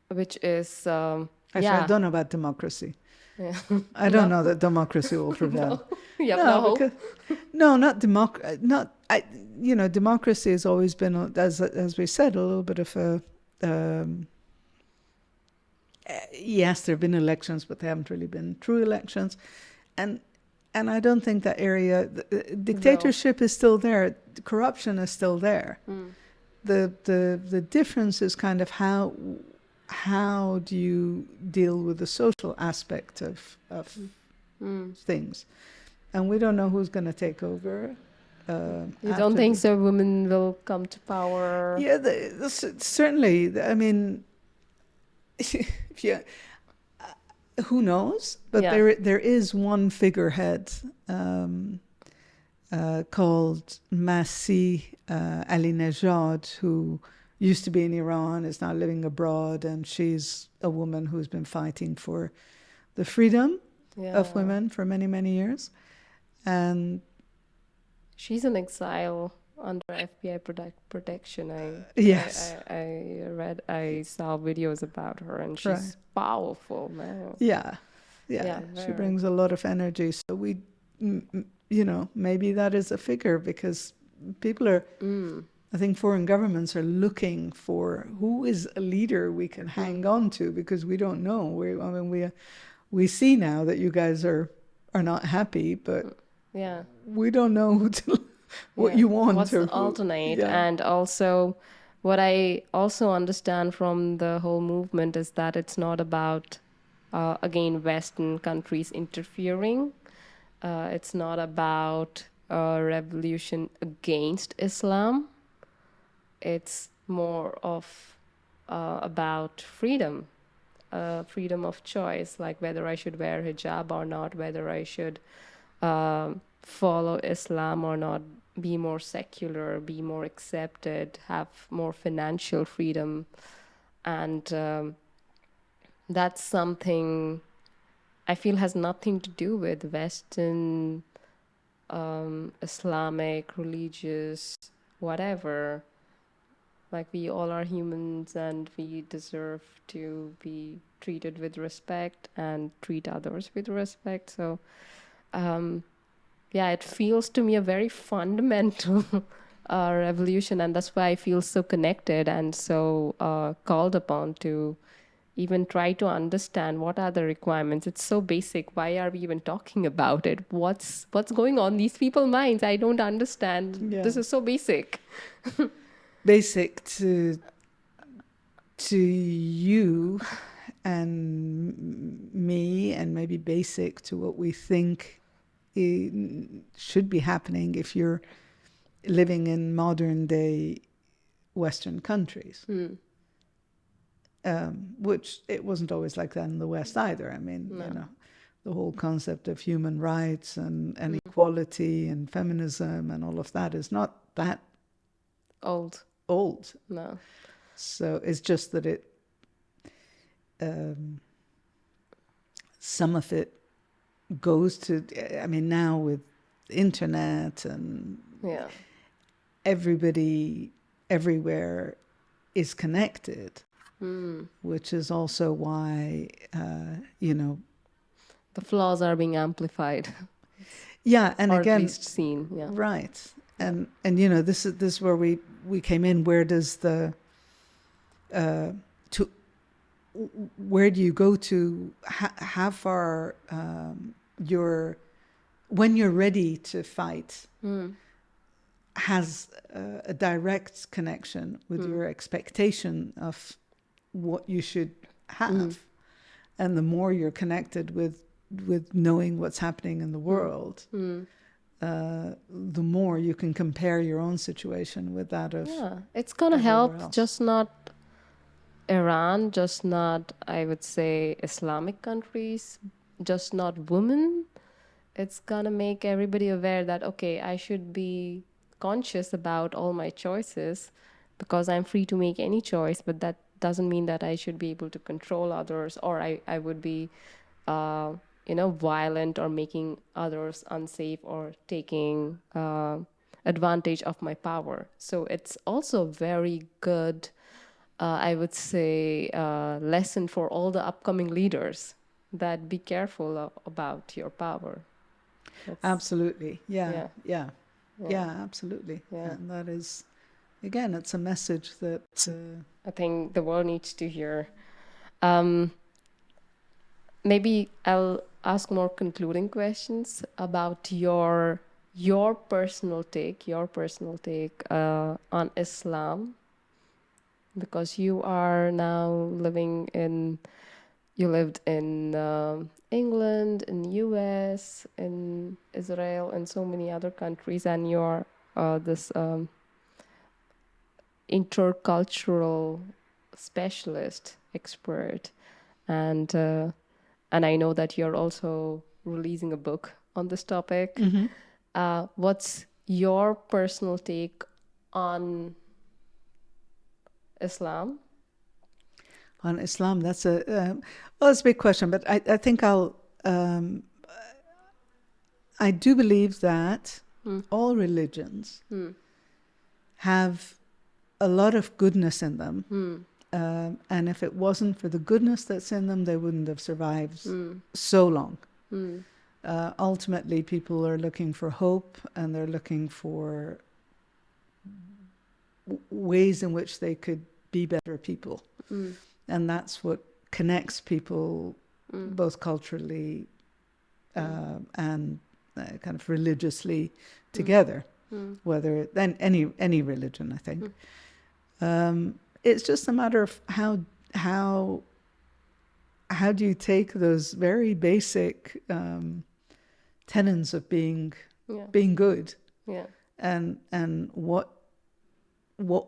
which is... Actually, I don't know about democracy. Yeah. I don't know that democracy will prevail. Democracy has always been, as we said, a little bit of a... yes, there have been elections, but they haven't really been true elections. And I don't think that area... dictatorship is still there. Corruption is still there. The difference is kind of how do you deal with the social aspect of things. And we don't know who's going to take over. You don't think so women will come to power? Yeah, certainly. I mean, who knows? But there is one figurehead called Masih Ali Nejad, who used to be in Iran, is now living abroad, and she's a woman who's been fighting for the freedom of women for many, many years. And she's in exile under FBI protection. yes, I saw videos about her, and she's powerful, man. Yeah, she brings a lot of energy. So maybe that is a figure, because people are, I think foreign governments are looking for who is a leader we can hang on to, because we don't know. We see now that you guys are not happy, but we don't know who to, what you want. What's the alternate? And also, what I also understand from the whole movement is that it's not about, again, Western countries interfering. It's not about a revolution against Islam. It's more of about freedom. Freedom of choice, like whether I should wear hijab or not, whether I should follow Islam or not, be more secular, be more accepted, have more financial freedom. And that's something I feel has nothing to do with Western, Islamic, religious, whatever. Like, we all are humans, and we deserve to be treated with respect and treat others with respect. So, it feels to me a very fundamental revolution, and that's why I feel so connected and so called upon to even try to understand what are the requirements. It's so basic. Why are we even talking about it? What's going on in these people's minds? I don't understand. This is so basic. Basic to you and me, and maybe basic to what we think should be happening if you're living in modern day Western countries. Which it wasn't always like that in the West either. I mean, the whole concept of human rights and equality and feminism and all of that is not that old. No. So it's just that it, some of it goes to, I mean, now with internet and everybody everywhere is connected, which is also why, the flaws are being amplified. Yeah, and or again, at least seen. Yeah. Right. And this is where we came in. Where does the where do you go to? How far when you're ready to fight has a direct connection with your expectation of what you should have, and the more you're connected with knowing what's happening in the world. The more you can compare your own situation with that of it's gonna help else. Just not Iran, just not, I would say, Islamic countries, just not women. It's gonna make everybody aware that, okay, I should be conscious about all my choices, because I'm free to make any choice, but that doesn't mean that I should be able to control others, or I would be violent or making others unsafe or taking advantage of my power. So it's also very good, I would say, lesson for all the upcoming leaders, that be careful about your power. Absolutely. Yeah, absolutely. Yeah. And that is, again, it's a message that I think the world needs to hear. Maybe I'll ask more concluding questions about your personal take on Islam, because you are now you lived in England, in US, in Israel, and so many other countries, and you're this intercultural specialist, expert, and I know that you're also releasing a book on this topic. What's your personal take on Islam? On Islam, that's that's a big question, but I think I do believe that all religions have a lot of goodness in them. And if it wasn't for the goodness that's in them, they wouldn't have survived so long. Ultimately, people are looking for hope, and they're looking for ways in which they could be better people. And that's what connects people both culturally and kind of religiously together, whether then any religion, I think. It's just a matter of how do you take those very basic tenets of being good, and what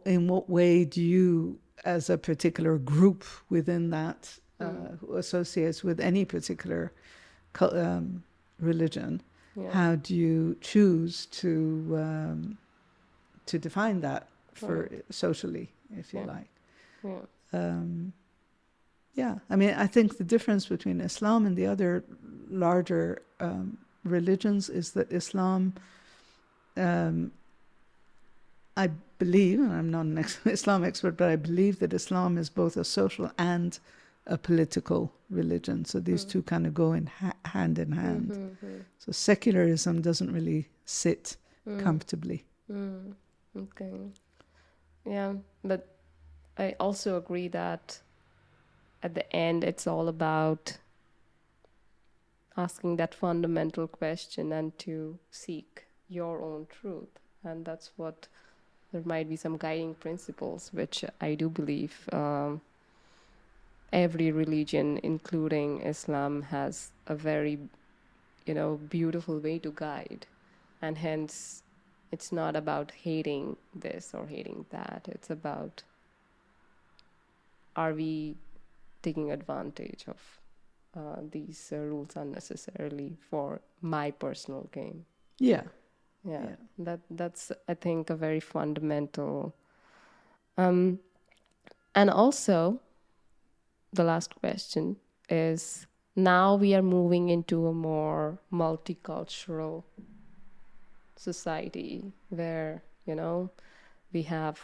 in what way do you, as a particular group within that who associates with any particular religion, how do you choose to define that for socially, if you like? I mean, I think the difference between Islam and the other larger religions is that Islam, I believe, and I'm not an Islam expert, but I believe that Islam is both a social and a political religion. So these two kind of go in hand in hand. So secularism doesn't really sit comfortably. Okay. Yeah, but I also agree that at the end it's all about asking that fundamental question and to seek your own truth. And that's what there might be some guiding principles, which I do believe every religion, including Islam, has a very, beautiful way to guide. And hence, it's not about hating this or hating that. It's about, are we taking advantage of these rules unnecessarily for my personal gain? Yeah. That's I think a very fundamental. And also, the last question is, now we are moving into a more multicultural society where, we have,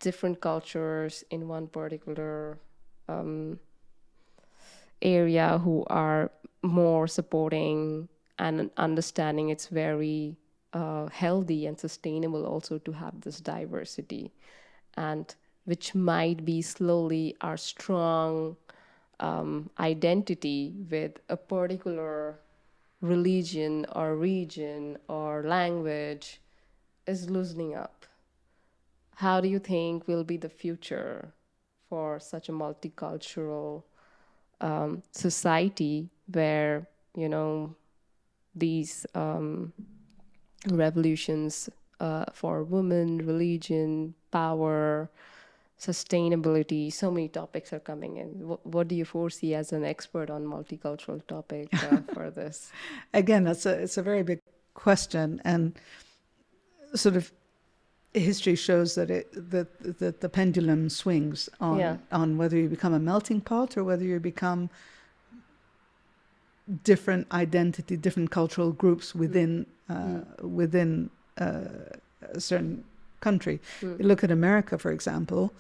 different cultures in one particular area who are more supporting and understanding. It's very healthy and sustainable also to have this diversity, and which might be slowly our strong identity with a particular religion or region or language is loosening up. How do you think will be the future for such a multicultural society where, these revolutions for women, religion, power, sustainability, so many topics are coming in. What do you foresee as an expert on multicultural topic for this? Again, it's a very big question, and sort of history shows that that the pendulum swings on whether you become a melting pot or whether you become different identity, different cultural groups within a certain country. You look at America, for example.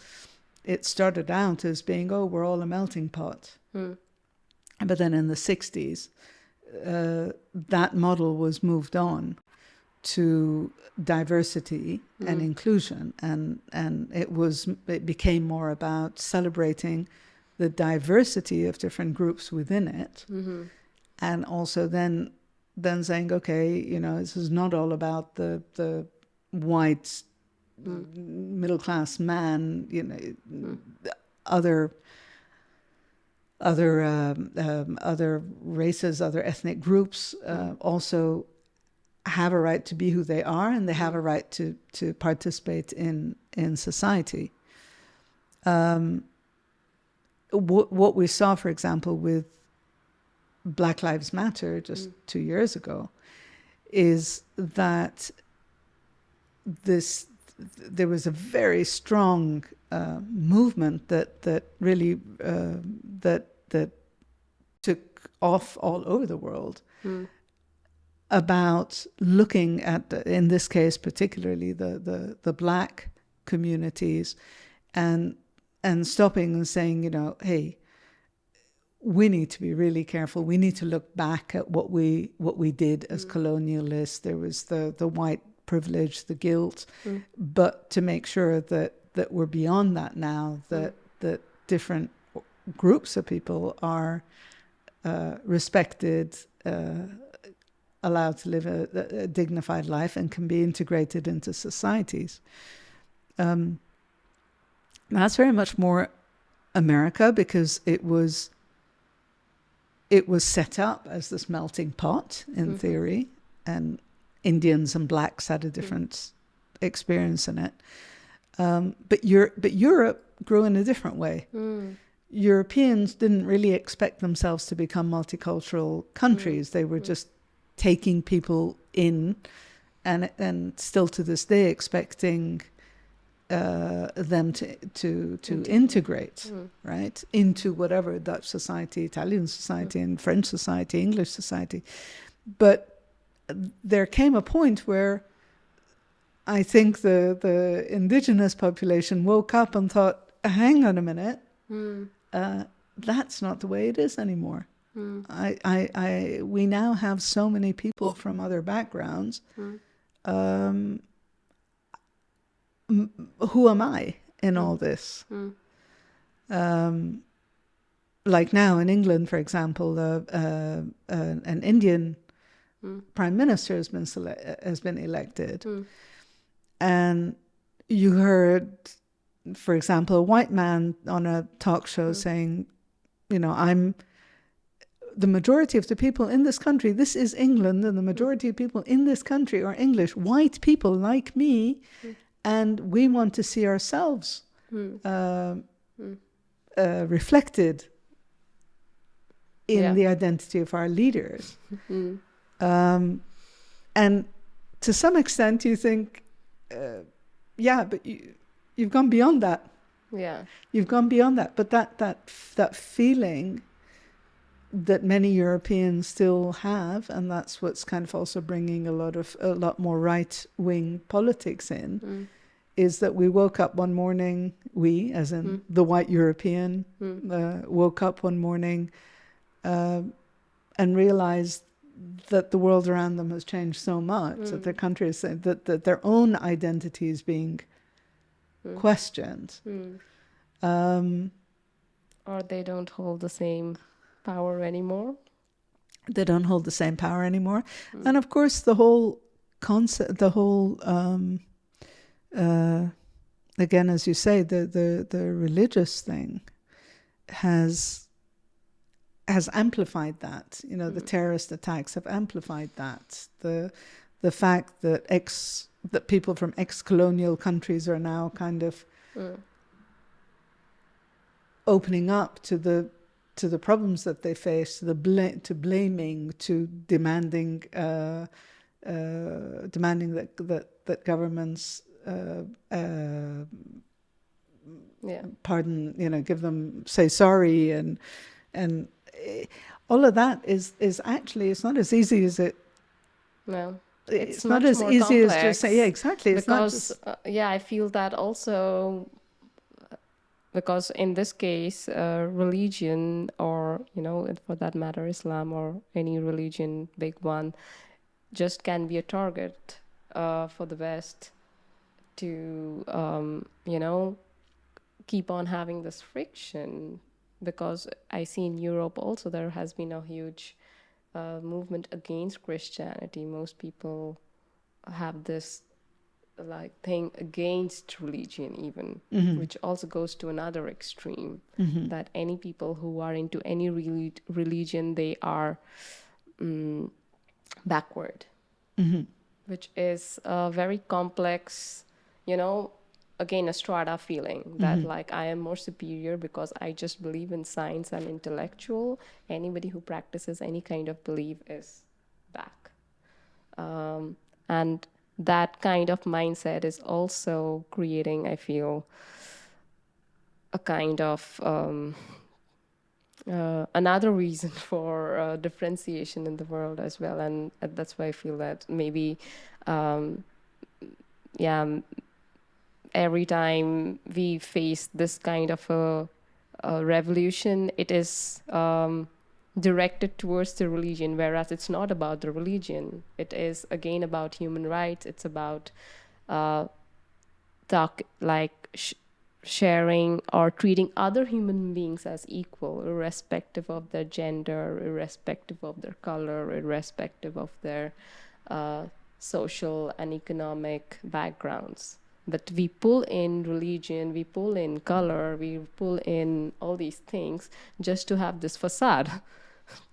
It started out as being, we're all a melting pot. But then in the 60s, that model was moved on to diversity and inclusion, and it became more about celebrating the diversity of different groups within it, and also then saying, okay, this is not all about the white middle class man, other races, other ethnic groups also have a right to be who they are, and they have a right to participate in society. What we saw, for example, with Black Lives Matter just 2 years ago, is that this there was a very strong movement that really that took off all over the world about looking at, in this case particularly, the black communities, and stopping and saying, hey, we need to be really careful. We need to look back at what we did as colonialists. There was the white privilege, the guilt, but to make sure that we're beyond that now, that different groups of people are respected, allowed to live a dignified life, and can be integrated into societies. That's very much more America, because it was set up as this melting pot in theory, and Indians and blacks had a different experience in it. But Europe grew in a different way. Europeans didn't really expect themselves to become multicultural countries. They were just taking people in, and still to this day expecting them to integrate, right, into whatever Dutch society, Italian society, and French society, English society. But there came a point where I think the indigenous population woke up and thought, hang on a minute, that's not the way it is anymore. We now have so many people from other backgrounds. Who am I in all this? Like now in England, for example, an Indian prime minister has been elected, and you heard, for example, a white man on a talk show saying, I'm the majority of the people in this country. This is England, and the majority of people in this country are English, white people like me. And we want to see ourselves reflected in the identity of our leaders. And to some extent, you think, but you've gone beyond that. Yeah, you've gone beyond that. But that feeling that many Europeans still have, and that's what's kind of also bringing a lot more right-wing politics in, is that we woke up one morning, we, as in the white European, woke up one morning and realized that the world around them has changed so much, that their country is, that their own identity is being questioned. Or they don't hold the same power anymore. They don't hold the same power anymore. And of course, the whole concept, again, as you say, the religious thing has amplified that. The terrorist attacks have amplified that. The fact that people from ex-colonial countries are now kind of opening up to the problems that they face, to blaming, to demanding that governments pardon, give them, say sorry, and all of that is actually, it's not as easy as it. No, it's not as easy as just say, exactly. It's because I feel that also. Because in this case, religion, or, for that matter, Islam or any religion, big one, just can be a target for the West to, keep on having this friction. Because I see in Europe also there has been a huge movement against Christianity. Most people have this thing against religion even, which also goes to another extreme, that any people who are into any religion, they are backward, which is a very complex, again, a strata feeling that I am more superior because I just believe in science, I'm intellectual. Anybody who practices any kind of belief is back. And that kind of mindset is also creating, I feel, a kind of another reason for differentiation in the world as well. And that's why I feel that maybe, yeah, every time we face this kind of a revolution, it is directed towards the religion, whereas it's not about the religion. It is again about human rights. It's about sharing or treating other human beings as equal, irrespective of their gender, irrespective of their color, irrespective of their social and economic backgrounds. But we pull in religion, we pull in color, we pull in all these things just to have this facade,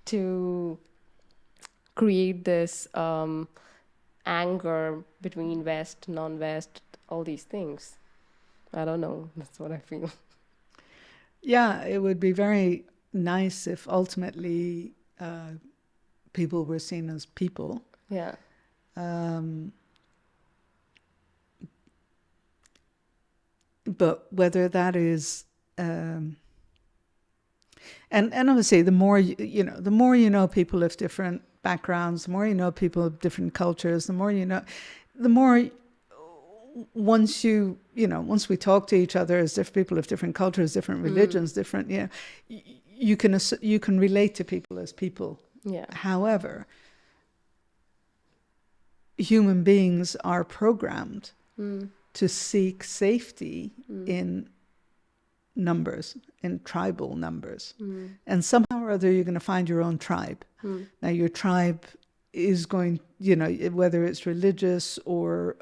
to create this anger between West, non-West, all these things. I don't know. That's what I feel. Yeah, it would be very nice if ultimately people were seen as people. Yeah. But whether that is, and obviously, the more the more you know people of different backgrounds, the more you know people of different cultures, the more you know, the more once we talk to each other as different people of different cultures, different religions, different, you can relate to people as people. Yeah. However, human beings are programmed to seek safety in numbers, in tribal numbers. And somehow or other, you're going to find your own tribe. Now, your tribe is going, whether it's religious or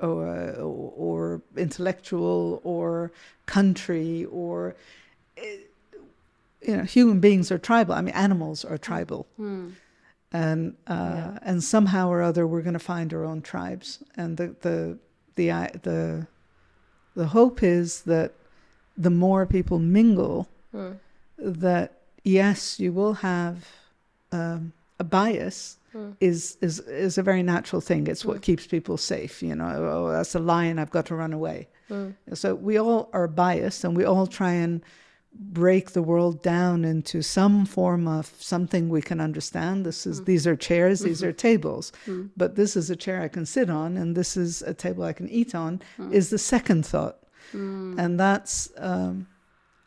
intellectual or country or, human beings are tribal. I mean, animals are tribal. And somehow or other, we're going to find our own tribes. And the hope is that the more people mingle, that yes, you will have a bias. Is a very natural thing. It's what keeps people safe. Oh, that's a lion, I've got to run away. So we all are biased, and we all try and break the world down into some form of something we can understand. These are chairs, these are tables, but this is a chair I can sit on, and this is a table I can eat on, is the second thought. And that's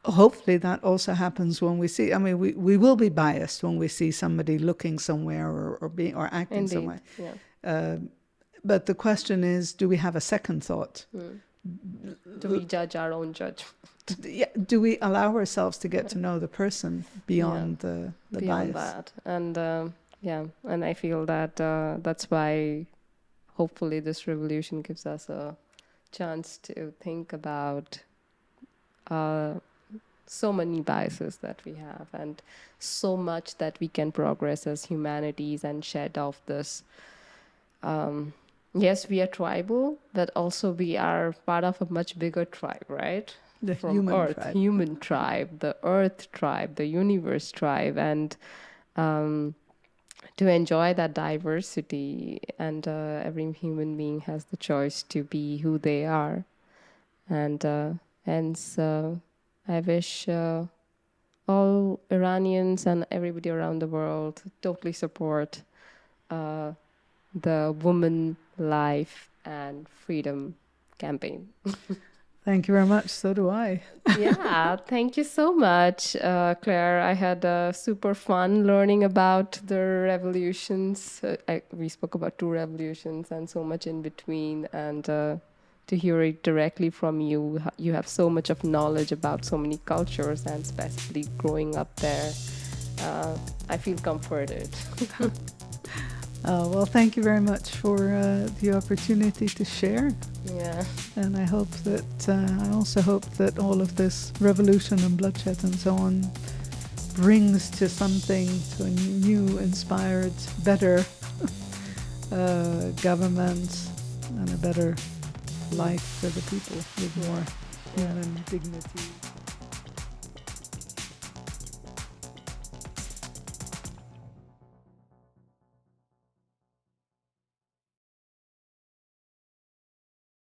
hopefully that also happens when we see, we will be biased when we see somebody looking somewhere or acting Indeed. somewhere. Yeah. But the question is, do we have a second thought? Do we judge our own judgment? Do we allow ourselves to get to know the person beyond the beyond bias? that? And and I feel that that's why hopefully this revolution gives us a chance to think about so many biases that we have, and so much that we can progress as humanities and shed off this. Yes, we are tribal, but also we are part of a much bigger tribe, right? The human tribe, the earth tribe, the universe tribe, and to enjoy that diversity. And every human being has the choice to be who they are. And hence, I wish all Iranians and everybody around the world totally support the Woman, Life and Freedom campaign. Thank you very much. So do I. Yeah, thank you so much, Claire. I had super fun learning about the revolutions. We spoke about 2 revolutions and so much in between. And to hear it directly from you, you have so much of knowledge about so many cultures, and especially growing up there. I feel comforted. Well, thank you very much for the opportunity to share. Yeah. And I hope that, I also hope that all of this revolution and bloodshed and so on brings to something, to a new, inspired, better government and a better life for the people with more human dignity.